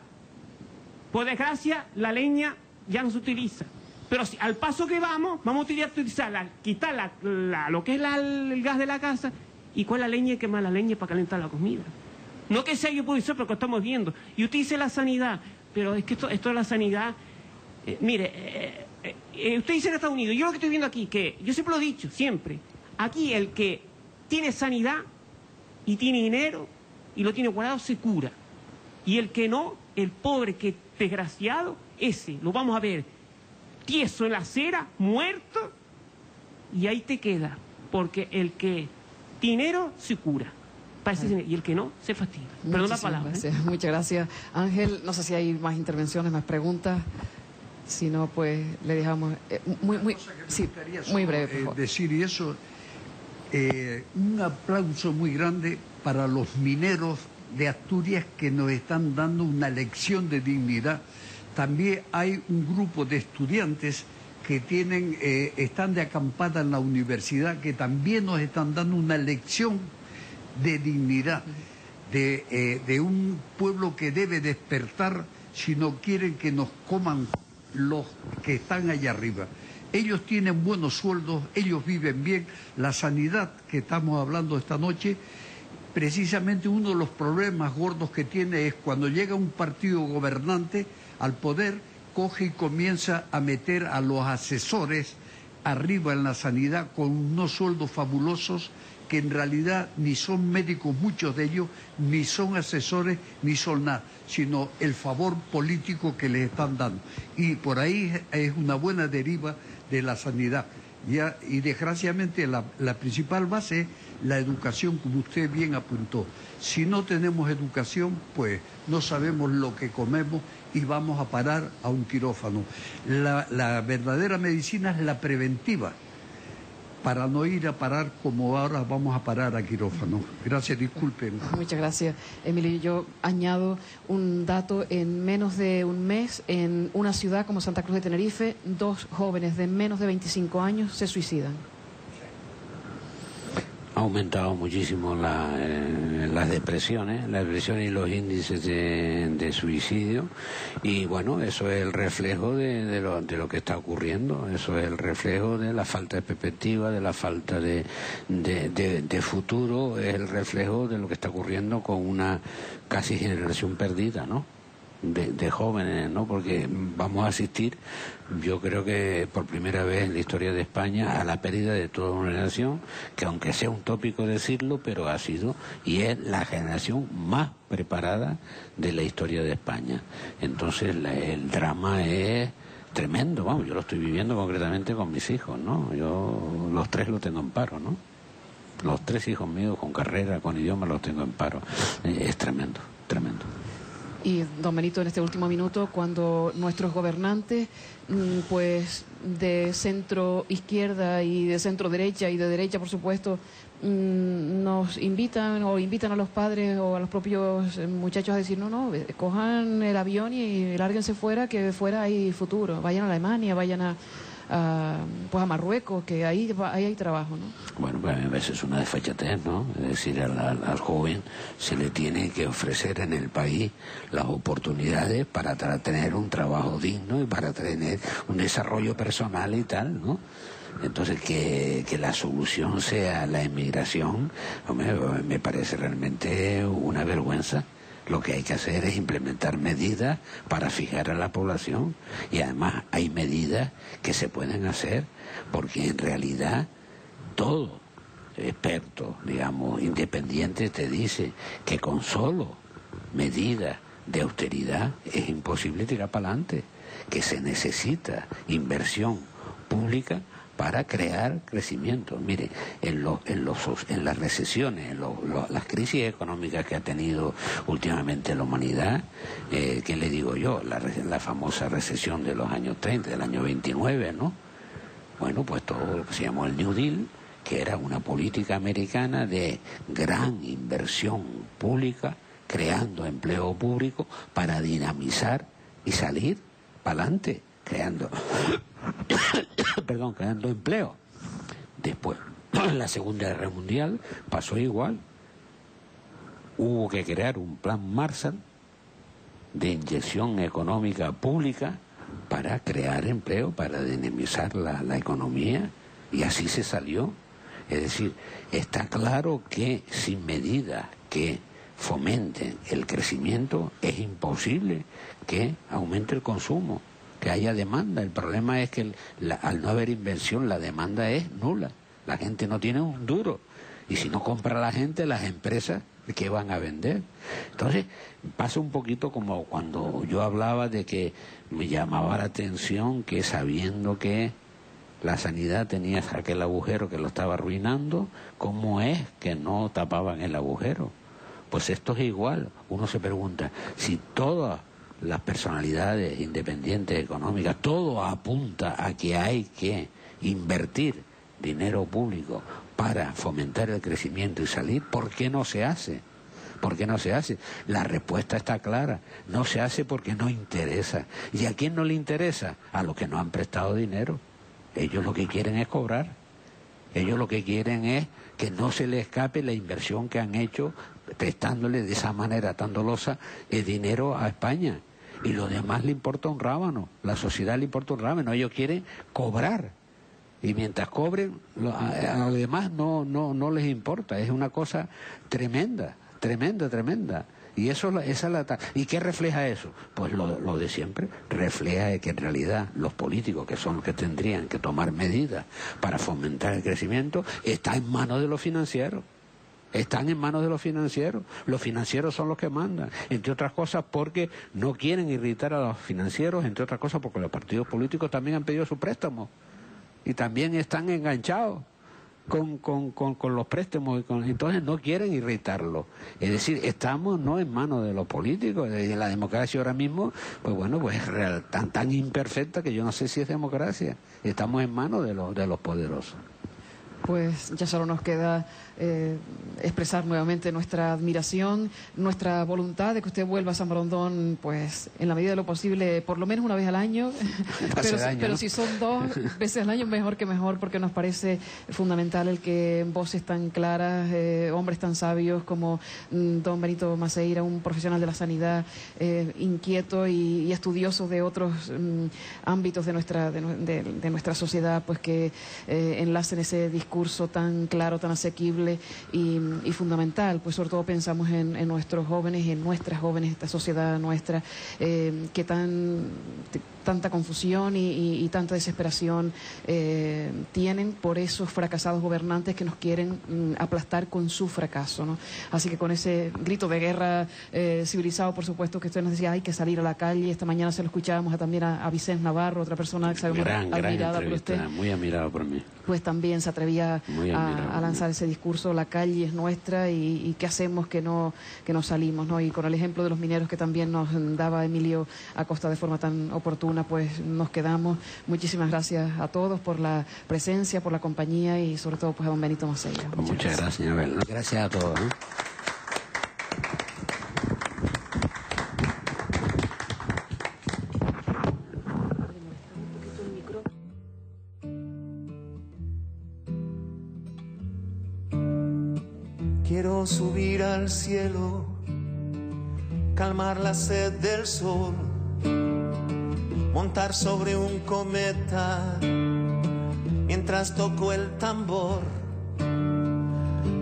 Por desgracia, la leña ya no se utiliza. Pero si, al paso que vamos a utilizar, quitar lo que es el gas de la casa, y cuál es la leña y quemar la leña para calentar la comida. No que sea yo puedo decir, pero que estamos viendo. Y usted dice la sanidad, pero es que esto de la sanidad, mire, usted dice en Estados Unidos, yo lo que estoy viendo aquí, que yo siempre lo he dicho, siempre, aquí el que tiene sanidad y tiene dinero y lo tiene guardado se cura. Y el que no, el pobre, que desgraciado, ese lo vamos a ver tieso en la acera, muerto, y ahí te queda, porque el que dinero se cura. Y el que no, se fastidia. Perdón la palabra. Muchas gracias, Ángel. No sé si hay más intervenciones, más preguntas. Si no, pues le dejamos muy breve, por favor. Decir y eso, un aplauso muy grande para los mineros de Asturias que nos están dando una lección de dignidad. También hay un grupo de estudiantes que están de acampada en la universidad, que también nos están dando una lección de dignidad, de un pueblo que debe despertar si no quieren que nos coman los que están allá arriba. Ellos tienen buenos sueldos, ellos viven bien. La sanidad que estamos hablando esta noche, precisamente uno de los problemas gordos que tiene es cuando llega un partido gobernante al poder, coge y comienza a meter a los asesores arriba en la sanidad con unos sueldos fabulosos que en realidad ni son médicos muchos de ellos, ni son asesores, ni son nada, sino el favor político que les están dando. Y por ahí es una buena deriva de la sanidad. Y desgraciadamente la principal base es la educación, como usted bien apuntó. Si no tenemos educación, pues no sabemos lo que comemos y vamos a parar a un quirófano. La verdadera medicina es la preventiva, para no ir a parar como ahora vamos a parar a quirófano. Gracias, disculpen. Muchas gracias, Emilio. Yo añado un dato: en menos de un mes, en una ciudad como Santa Cruz de Tenerife, 2 jóvenes de menos de 25 años se suicidan. Ha aumentado muchísimo las depresiones y los índices de suicidio, y bueno, eso es el reflejo de lo que está ocurriendo. Eso es el reflejo de la falta de perspectiva, de la falta de futuro, es el reflejo de lo que está ocurriendo con una casi generación perdida, ¿no?, de jóvenes, ¿no? Porque vamos a asistir, yo creo que por primera vez en la historia de España, a la pérdida de toda una generación que, aunque sea un tópico decirlo, pero ha sido y es la generación más preparada de la historia de España. Entonces el drama es tremendo, vamos, yo lo estoy viviendo concretamente con mis hijos, ¿no? Yo los 3 los tengo en paro, ¿no? Los 3 hijos míos con carrera, con idioma, los tengo en paro. Es tremendo, tremendo. Y, don Benito, en este último minuto, cuando nuestros gobernantes, pues de centro izquierda y de centro derecha y de derecha, por supuesto, nos invitan a los padres o a los propios muchachos a decir, no, cojan el avión y lárguense fuera, que fuera hay futuro, vayan a Alemania, vayan a Marruecos, que ahí hay trabajo, ¿no? Bueno, pues a veces es una desfachatez, ¿no? Es decir, al joven se le tiene que ofrecer en el país las oportunidades para tener un trabajo digno y para tener un desarrollo personal y tal, ¿no? Entonces, que la solución sea la emigración, hombre, me parece realmente una vergüenza. Lo que hay que hacer es implementar medidas para fijar a la población, y además hay medidas que se pueden hacer porque en realidad todo experto, digamos, independiente te dice que con solo medidas de austeridad, es imposible tirar para adelante, que se necesita inversión pública para crear crecimiento. Mire, en las recesiones, las crisis económicas que ha tenido últimamente la humanidad, ¿qué le digo yo? La famosa recesión de los años 30, del año 29, ¿no? Bueno, pues todo lo que se llamó el New Deal, que era una política americana de gran inversión pública, creando empleo público para dinamizar y salir para adelante, creando empleo. Después, la Segunda Guerra Mundial pasó igual. Hubo que crear un plan Marshall de inyección económica pública para crear empleo, para dinamizar la economía, y así se salió. Es decir, está claro que sin medidas que fomenten el crecimiento es imposible que aumente el consumo, que haya demanda. El problema es que al no haber inversión la demanda es nula. La gente no tiene un duro. Y si no compra la gente, las empresas, ¿qué van a vender? Entonces, pasa un poquito como cuando yo hablaba de que me llamaba la atención que sabiendo que la sanidad tenía aquel agujero que lo estaba arruinando, ¿cómo es que no tapaban el agujero? Pues esto es igual. Uno se pregunta, si todas las personalidades independientes económicas, todo apunta a que hay que invertir dinero público para fomentar el crecimiento y salir, ¿por qué no se hace? ¿Por qué no se hace? La respuesta está clara, no se hace porque no interesa. ¿Y a quién no le interesa? A los que no han prestado dinero. Ellos lo que quieren es cobrar. Ellos lo que quieren es que no se les escape la inversión que han hecho prestándole de esa manera tan dolosa el dinero a España. Y lo demás le importa un rábano, la sociedad le importa un rábano. Ellos quieren cobrar. Y mientras cobren, a los demás no les importa. Es una cosa tremenda, tremenda, tremenda. Y ¿y qué refleja eso? Pues lo de siempre, refleja que en realidad los políticos, que son los que tendrían que tomar medidas para fomentar el crecimiento, está en manos de los financieros. Están en manos de los financieros. Los financieros son los que mandan, entre otras cosas porque no quieren irritar a los financieros, entre otras cosas porque los partidos políticos también han pedido su préstamo y también están enganchados con los préstamos, entonces no quieren irritarlo. Es decir, estamos no en manos de los políticos. La democracia ahora mismo, pues bueno, pues es tan imperfecta que yo no sé si es democracia. Estamos en manos de los poderosos. Pues ya solo nos queda expresar nuevamente nuestra admiración, nuestra voluntad de que usted vuelva a San Borondón, pues en la medida de lo posible, por lo menos una vez al año, pero ¿no? Si son 2 veces al año, mejor que mejor, porque nos parece fundamental el que voces tan claras, hombres tan sabios como don Benito Maceira, un profesional de la sanidad, inquieto y estudioso de otros ámbitos de nuestra sociedad, pues que enlacen ese discurso tan claro, tan asequible y fundamental. Pues sobre todo pensamos en nuestros jóvenes, en nuestras jóvenes, esta sociedad nuestra, que tanta confusión y tanta desesperación tienen por esos fracasados gobernantes que nos quieren aplastar con su fracaso, ¿no? Así que con ese grito de guerra civilizado, por supuesto, que usted nos decía, hay que salir a la calle. Esta mañana se lo escuchábamos también a Vicente Navarro, otra persona que sabemos admirada por usted. Muy admirado por mí. Pues también se atrevía a lanzar ese discurso, la calle es nuestra y qué hacemos que no salimos, ¿no? Y con el ejemplo de los mineros que también nos daba Emilio Acosta de forma tan oportuna, pues nos quedamos. Muchísimas gracias a todos por la presencia, por la compañía y sobre todo pues a don Benito Maceira. Muchas gracias, Abel. Gracias a todos. Quiero subir al cielo, calmar la sed del sol, montar sobre un cometa mientras toco el tambor.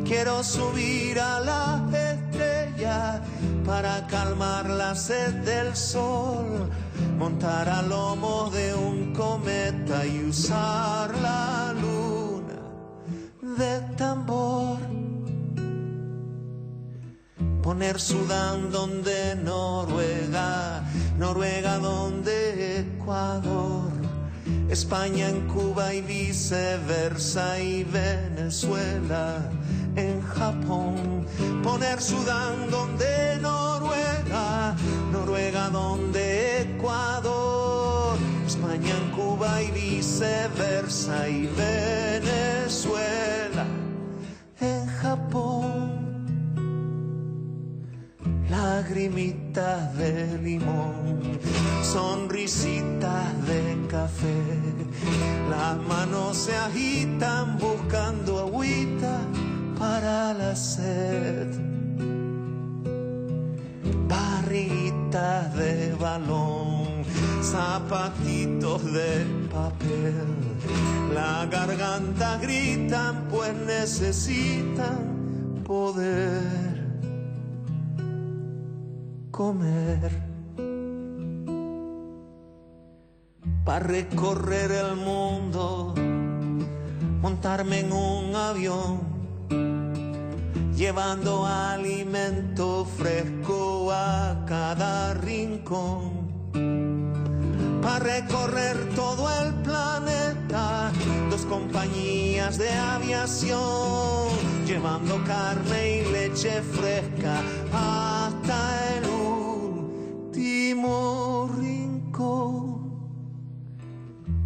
Quiero subir a la estrella para calmar la sed del sol, montar al lomo de un cometa y usar la luna de tambor. Poner poner Sudán donde Noruega, Noruega donde Ecuador, España en Cuba y viceversa, y Venezuela en Japón. Poner Sudán donde Noruega, Noruega donde Ecuador, España en Cuba y viceversa, y Venezuela en Japón. Lagrimitas de limón, sonrisitas de café, las manos se agitan buscando agüita para la sed. Barriguitas de balón, zapatitos de papel, la garganta gritan pues necesitan poder comer. Para recorrer el mundo, montarme en un avión, llevando alimento fresco a cada rincón. Para recorrer todo el planeta, 2 compañías de aviación, llevando carne y leche fresca hasta el último rincón.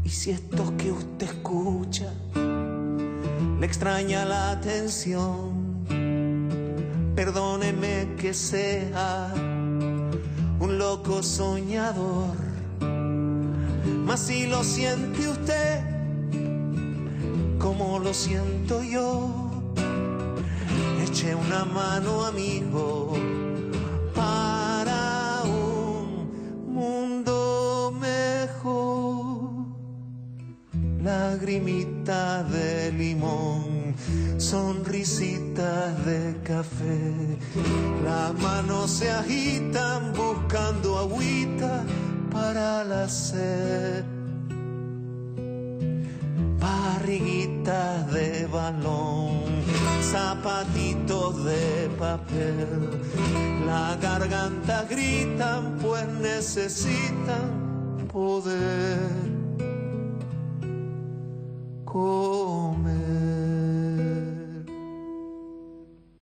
Y si esto que usted escucha le extraña la atención, perdóneme que sea un loco soñador, mas si lo siente usted como lo siento yo, eche una mano, amigo, para un mundo mejor. Lagrimitas de limón, sonrisitas de café, las manos se agitan buscando agüita para la sed. Barriguitas de balón, zapatitos de papel, la garganta gritan pues necesitan poder comer.